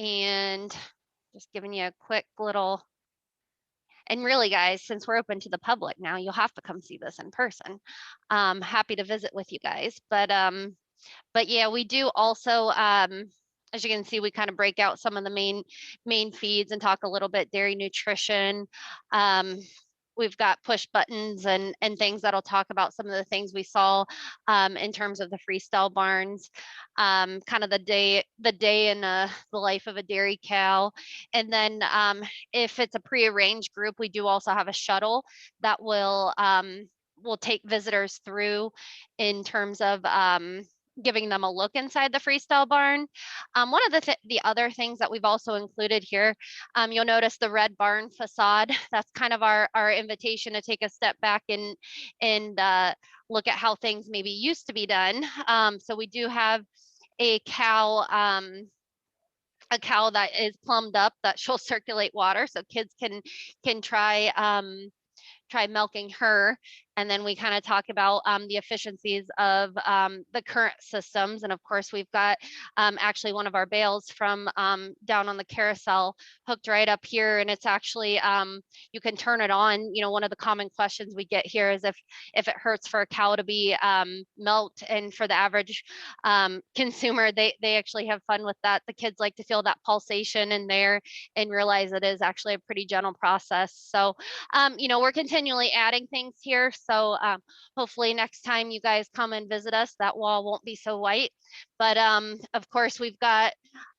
and just giving you a quick little. And really, guys, since we're open to the public now, you'll have to come see this in person. Happy to visit with you guys. But yeah, we do also, as you can see, we kind of break out some of the main feeds and talk a little bit dairy nutrition. We've got push buttons and things that'll talk about some of the things we saw in terms of the freestyle barns, kind of the day in the life of a dairy cow. And then if it's a prearranged group, we do also have a shuttle that will take visitors through in terms of giving them a look inside the freestyle barn. One of the other things that we've also included here, you'll notice the red barn facade. That's kind of our invitation to take a step back and look at how things maybe used to be done. So we do have a cow that is plumbed up that she'll circulate water, so kids can try milking her. And then we kind of talk about the efficiencies of the current systems. And of course, we've got actually one of our bales from down on the carousel hooked right up here. And it's actually, you can turn it on. You know, one of the common questions we get here is if it hurts for a cow to be milked. And for the average consumer, they actually have fun with that. The kids like to feel that pulsation in there and realize it is actually a pretty gentle process. So, you know, we're continually adding things here. So hopefully next time you guys come and visit us, that wall won't be so white. But of course, we've got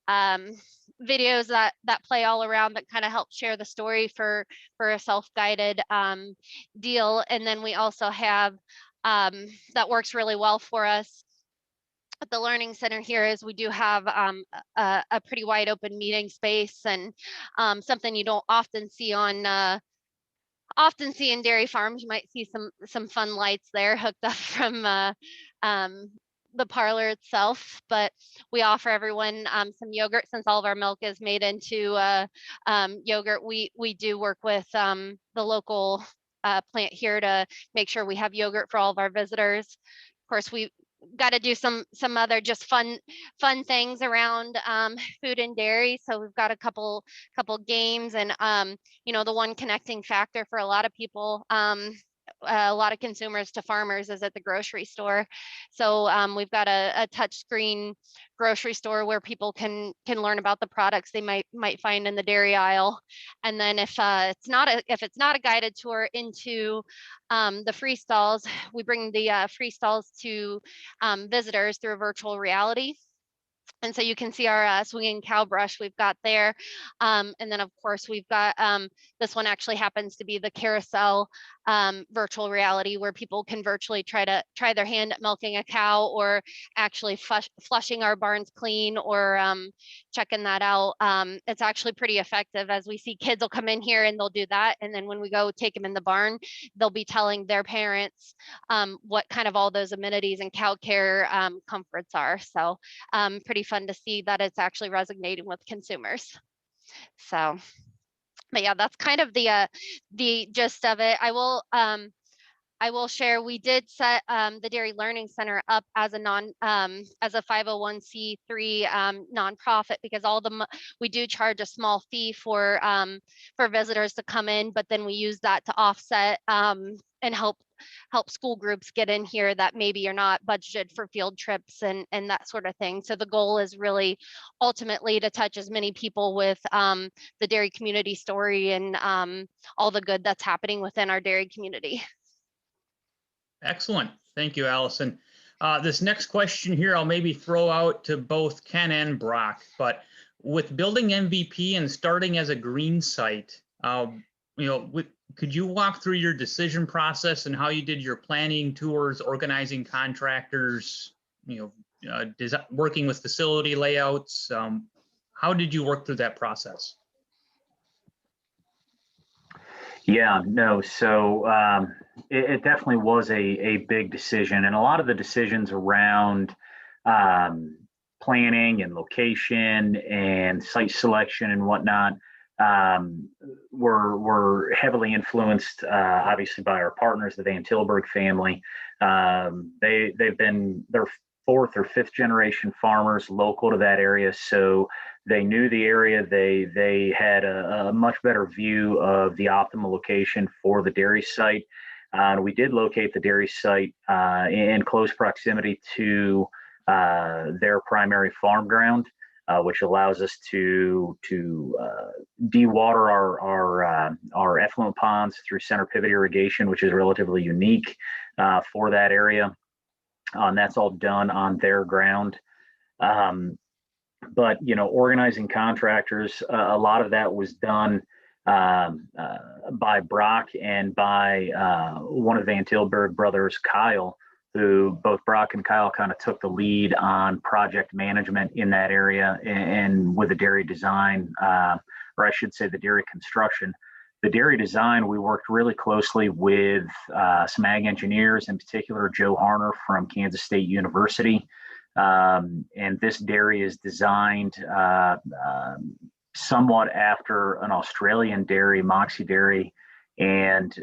videos that play all around that kind of help share the story for a self-guided deal. And then we also have that works really well for us at the Learning Center here is we do have a pretty wide open meeting space, and something you don't often see on in dairy farms. You might see some fun lights there hooked up from the parlor itself, but we offer everyone some yogurt. Since all of our milk is made into yogurt, we do work with the local plant here to make sure we have yogurt for all of our visitors. Of course, we got to do some other just fun things around food and dairy. So we've got a couple games, and you know, the one connecting factor for a lot of people, a lot of consumers to farmers, is at the grocery store. So we've got a touch screen grocery store where people can learn about the products they might find in the dairy aisle. And then if it's not a guided tour into the free stalls, we bring the free stalls to visitors through virtual reality. And so you can see our swinging cow brush we've got there. And then of course we've got, this one actually happens to be the carousel virtual reality, where people can virtually try their hand at milking a cow, or actually flushing our barns clean, or checking that out. It's actually pretty effective, as we see kids will come in here and they'll do that. And then when we go take them in the barn, they'll be telling their parents what kind of all those amenities and cow care comforts are. So pretty fun to see that it's actually resonating with consumers. So, but yeah, that's kind of the gist of it. I will share, we did set the Dairy Learning Center up as a as a 501c3 nonprofit, because we do charge a small fee for visitors to come in, but then we use that to offset and help school groups get in here that maybe are not budgeted for field trips and that sort of thing. So the goal is really ultimately to touch as many people with the dairy community story and all the good that's happening within our dairy community. Excellent. Thank you, Allison. This next question here, I'll maybe throw out to both Ken and Brock, but with building MVP and starting as a green site, could you walk through your decision process and how you did your planning, tours, organizing contractors, working with facility layouts? How did you work through that process? Yeah, no, so it definitely was a big decision, and a lot of the decisions around planning and location and site selection and whatnot were heavily influenced, obviously, by our partners, the Van Tilburg family. They're fourth or fifth generation farmers local to that area, so they knew the area. They had a much better view of the optimal location for the dairy site. We did locate the dairy site in close proximity to their primary farm ground, which allows us to dewater our effluent ponds through center pivot irrigation, which is relatively unique for that area. That's all done on their ground. But organizing contractors, a lot of that was done by Brock and by one of the Van Tilburg brothers, Kyle, who both Brock and Kyle kind of took the lead on project management in that area and with the dairy design, or I should say the dairy construction. The dairy design, we worked really closely with some ag engineers, in particular Joe Harner from Kansas State University. And this dairy is designed somewhat after an Australian dairy, Moxie Dairy, and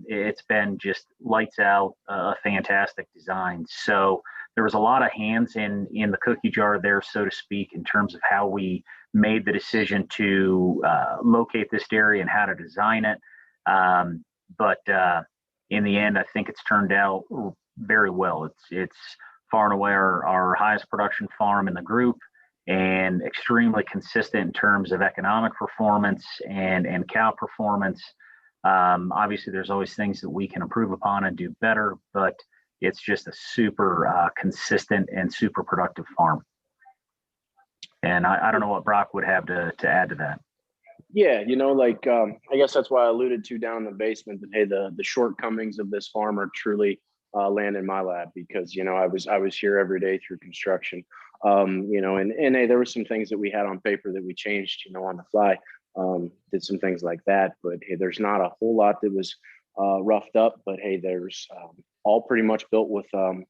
it's been just lights out, a fantastic design. So there was a lot of hands in the cookie jar there, so to speak, in terms of how we made the decision to locate this dairy and how to design it. But in the end, I think it's turned out very well. It's far and away our highest production farm in the group, and extremely consistent in terms of economic performance and cow performance. Obviously, there's always things that we can improve upon and do better, but it's just a super consistent and super productive farm. And I don't know what Brock would have to add to that. Yeah, you know, like I guess that's why I alluded to down in the basement that, hey, the shortcomings of this farm are truly land in my lab, because, you know, I was here every day through construction. You know, and hey, there were some things that we had on paper that we changed, you know, on the fly, did some things like that. But hey, there's not a whole lot that was roughed up, but hey, there's all pretty much built with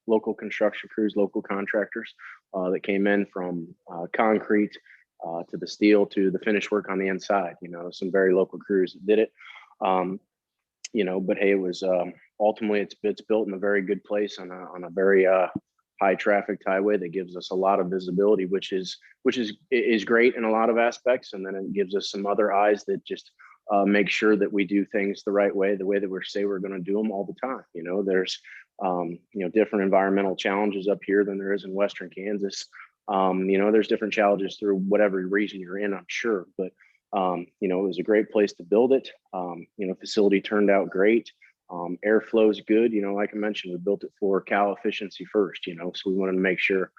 local construction crews, local contractors that came in from concrete to the steel to the finish work on the inside. You know, some very local crews that did it. You know, but hey, it was ultimately it's built in a very good place on a very high trafficked highway that gives us a lot of visibility, which is great in a lot of aspects. And then it gives us some other eyes that just make sure that we do things the right way, the way that we're going to do them all the time. You know, there's you know, different environmental challenges up here than there is in Western Kansas. You know, there's different challenges through whatever region you're in, I'm sure, but you know, it was a great place to build it. You know, facility turned out great. Airflow is good. You know, like I mentioned, we built it for cow efficiency first, you know, so we wanted to make sure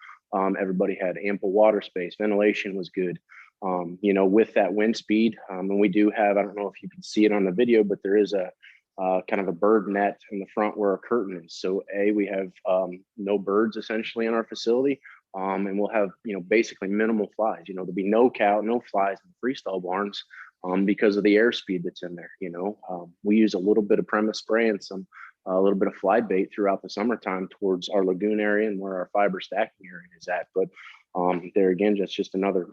everybody had ample water space. Ventilation was good. You know, with that wind speed, and we do have, I don't know if you can see it on the video, but there is a kind of a bird net in the front where a curtain is. So we have no birds essentially in our facility. And we'll have, you know, basically minimal flies. You know, there'll be no flies in the freestall barns because of the airspeed that's in there. You know, we use a little bit of premise spray and a little bit of fly bait throughout the summertime towards our lagoon area and where our fiber stacking area is at. But there again, that's just another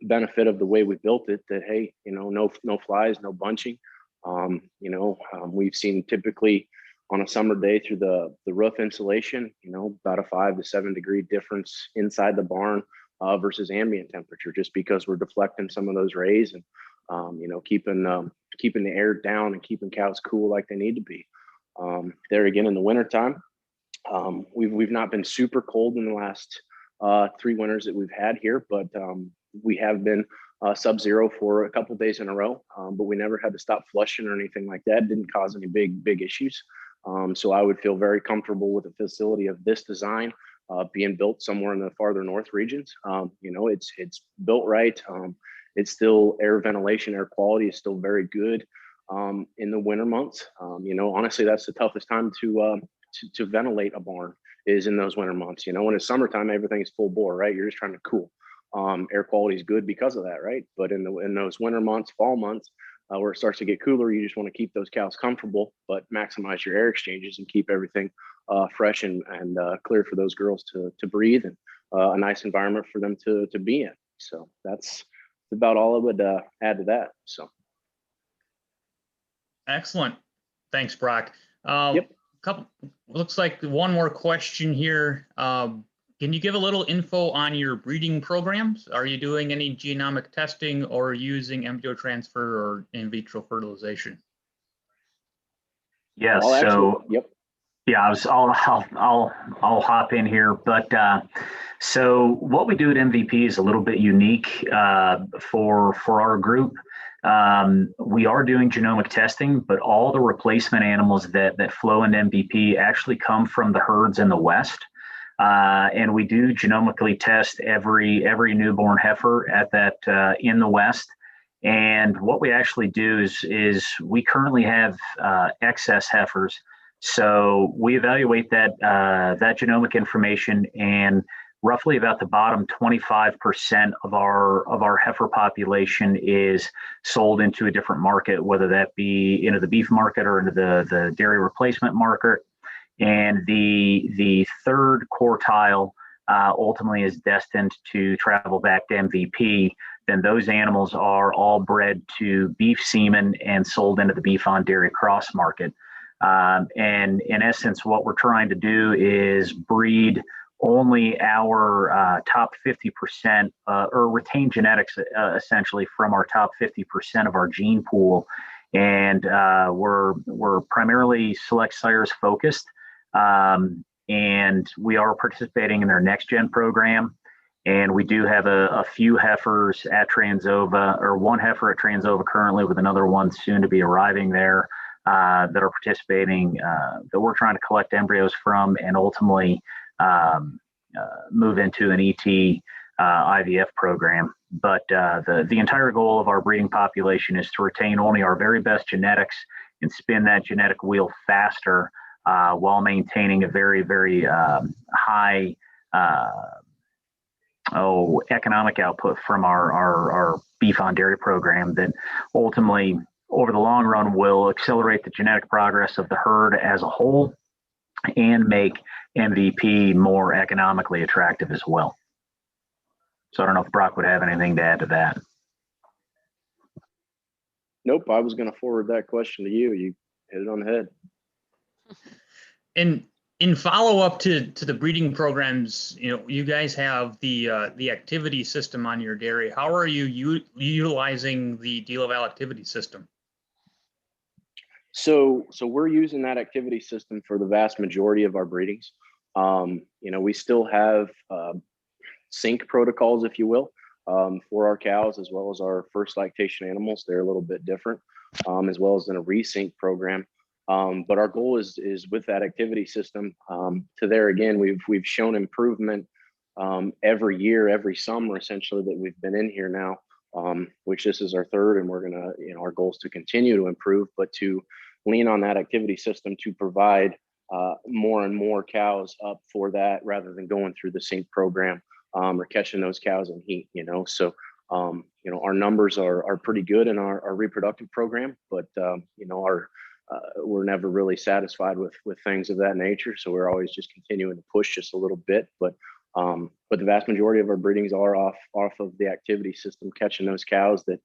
benefit of the way we built it, that, hey, you know, no flies, no bunching. You know, we've seen typically on a summer day through the roof insulation, you know, about a 5 to 7 degree difference inside the barn versus ambient temperature, just because we're deflecting some of those rays and, you know, keeping the air down and keeping cows cool like they need to be. There again, in the wintertime, we've not been super cold in the last 3 winters that we've had here, but we have been sub-zero for a couple of days in a row, but we never had to stop flushing or anything like that. It didn't cause any big issues. So I would feel very comfortable with a facility of this design being built somewhere in the farther north regions. You know, it's built right. It's still air ventilation, air quality is still very good in the winter months. You know, honestly, that's the toughest time to ventilate a barn, is in those winter months. You know, when it's summertime, everything's full bore, right? You're just trying to cool. Air quality is good because of that, right? But in those winter months, fall months, where it starts to get cooler, you just want to keep those cows comfortable, but maximize your air exchanges and keep everything fresh and clear for those girls to breathe, and a nice environment for them to be in. So that's about all I would add to that. So. Excellent. Thanks, Brock. Yep. Looks like one more question here. Can you give a little info on your breeding programs? Are you doing any genomic testing or using embryo transfer or in vitro fertilization? Yeah. So yep. Yeah, I'll hop in here, but so what we do at MVP is a little bit unique for our group. We are doing genomic testing, but all the replacement animals that flow into MVP actually come from the herds in the West. And we do genomically test every newborn heifer at that in the West. And what we actually do is we currently have excess heifers. So we evaluate that genomic information, and roughly about the bottom 25% of our heifer population is sold into a different market, whether that be into the beef market or into the dairy replacement market. And the third quartile ultimately is destined to travel back to MVP. then those animals are all bred to beef semen and sold into the beef on dairy cross market. And in essence, what we're trying to do is breed only our top 50% or retain genetics essentially from our top 50% of our gene pool. And we're primarily select sires focused. And we are participating in their next gen program. And we do have a few heifers at Transova, or one heifer at Transova currently, with another one soon to be arriving there, that are participating, that we're trying to collect embryos from and ultimately move into an ET IVF program. But the entire goal of our breeding population is to retain only our very best genetics and spin that genetic wheel faster while maintaining a very, very high economic output from our beef on dairy program that ultimately, over the long run, will accelerate the genetic progress of the herd as a whole and make MVP more economically attractive as well. So I don't know if Brock would have anything to add to that. Nope, I was going to forward that question to you. You hit it on the head. And in follow-up to the breeding programs, you guys have the activity system on your dairy. How are you utilizing the DeLaval activity system? So we're using that activity system for the vast majority of our breedings. We still have sync protocols, if you will, for our cows, as well as our first lactation animals. They're a little bit different, as well as in a resync program. But our goal is with that activity system to there again, we've shown improvement every year, every summer, essentially, that we've been in here now, which this is our third, and we're gonna, our goal is to continue to improve, but to lean on that activity system to provide more and more cows up for that, rather than going through the sync program or catching those cows in heat. So our numbers are pretty good in our reproductive program, but we're never really satisfied with things of that nature. So we're always just continuing to push just a little bit, but the vast majority of our breedings are off of the activity system, catching those cows that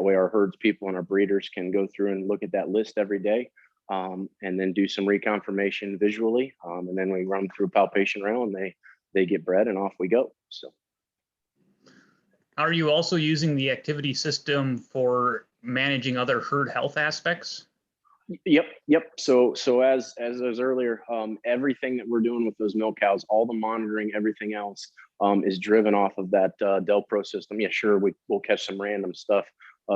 way our herds people and our breeders can go through and look at that list every day, and then do some reconfirmation visually, and then we run through a palpation rail and they get bred and off we go. So are you also using the activity system for managing other herd health aspects? Yep. So as I was earlier, everything that we're doing with those milk cows, all the monitoring, everything else, is driven off of that DelPro system. Yeah, sure, we'll catch some random stuff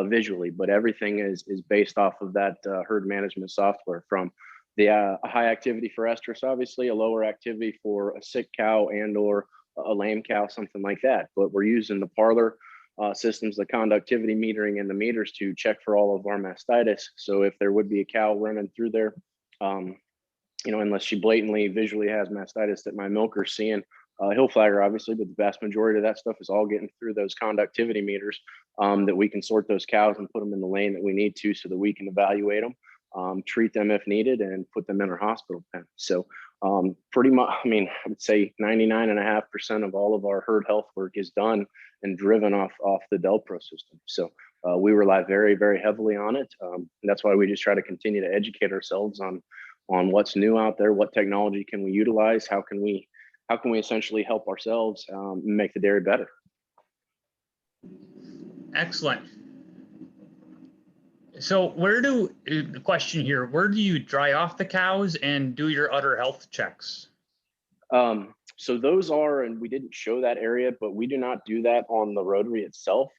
visually, but everything is based off of that herd management software, from the high activity for estrus, obviously, a lower activity for a sick cow and or a lame cow, something like that. But we're using the parlor systems, the conductivity metering, and the meters to check for all of our mastitis. So if there would be a cow running through there, unless she blatantly visually has mastitis that my milker's seeing, he'll flag her, obviously, but the vast majority of that stuff is all getting through those conductivity meters, that we can sort those cows and put them in the lane that we need to, so that we can evaluate them, treat them if needed, and put them in our hospital pen. So pretty much, I would say 99.5% of all of our herd health work is done and driven off the DelPro system. So we rely very, very heavily on it. And that's why we just try to continue to educate ourselves on what's new out there, what technology can we utilize, how can we essentially help ourselves make the dairy better. Excellent. So the question here, where do you dry off the cows and do your udder health checks? So those are, and we didn't show that area, but we do not do that on the Rotary itself.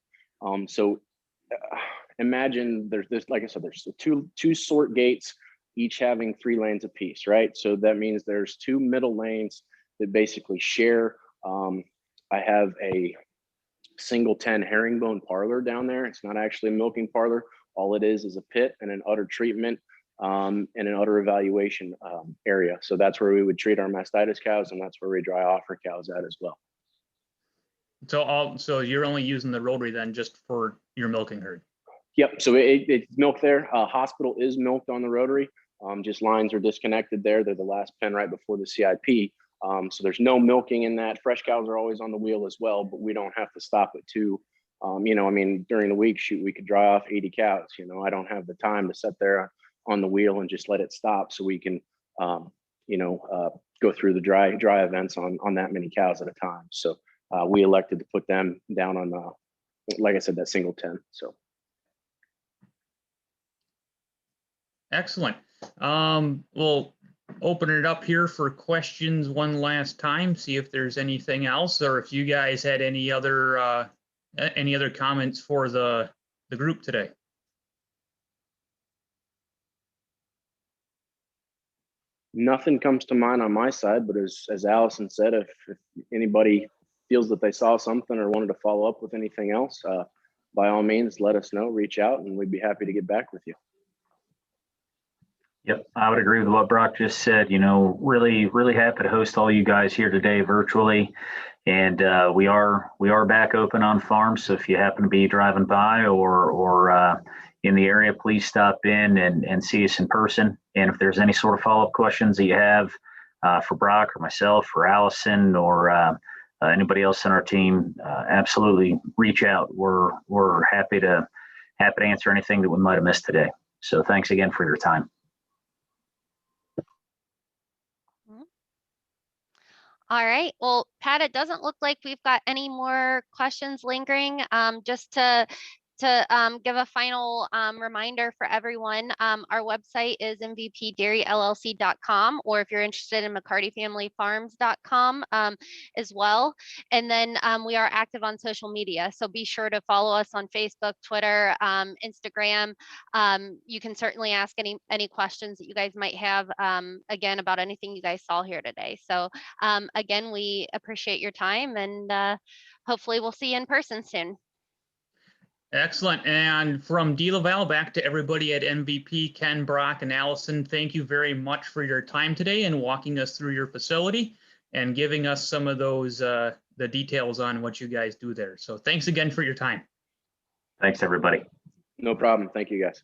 Imagine there's this, like I said, there's two sort gates, each having 3 lanes apiece, right? So that means there's 2 middle lanes that basically share. I have a single 10 herringbone parlor down there. It's not actually a milking parlor. All it is a pit and an udder treatment and an udder evaluation area. So that's where we would treat our mastitis cows, and that's where we dry off our cows at as well. So you're only using the Rotary then just for your milking herd? Yep. So it's milked there. Hospital is milked on the Rotary. Just lines are disconnected there. They're the last pen right before the CIP. So there's no milking in that. Fresh cows are always on the wheel as well, but we don't have to stop at 2 You know, I mean, during the week, shoot, we could dry off 80 cows. You know, I don't have the time to sit there on the wheel and just let it stop so we can, you know, go through the dry events on that many cows at a time. So we elected to put them down on like I said, that single 10. So. Excellent. We'll open it up here for questions one last time, see if there's anything else, or if you guys had any other comments for the group today. Nothing comes to mind on my side, but as Allison said, if anybody feels that they saw something or wanted to follow up with anything else, by all means, let us know, reach out, and we'd be happy to get back with you. Yep, I would agree with what Brock just said. You know, really, really happy to host all you guys here today virtually. And we are back open on farms. So if you happen to be driving by or in the area, please stop in and see us in person. And if there's any sort of follow-up questions that you have for Brock or myself or Allison or anybody else on our team, absolutely reach out. We're happy to answer anything that we might have missed today. So thanks again for your time. All right. Well, Pat, it doesn't look like we've got any more questions lingering. Just to give a final reminder for everyone, our website is mvpdairyllc.com, or if you're interested in mccartyfamilyfarms.com as well. And then we are active on social media, so be sure to follow us on Facebook, Twitter, Instagram. You can certainly ask any questions that you guys might have, again, about anything you guys saw here today. So again, we appreciate your time, and hopefully we'll see you in person soon. Excellent. And from DeLaval, back to everybody at MVP, Ken, Brock, and Allison, thank you very much for your time today and walking us through your facility and giving us some of those the details on what you guys do there. So thanks again for your time. Thanks, everybody. No problem. Thank you, guys.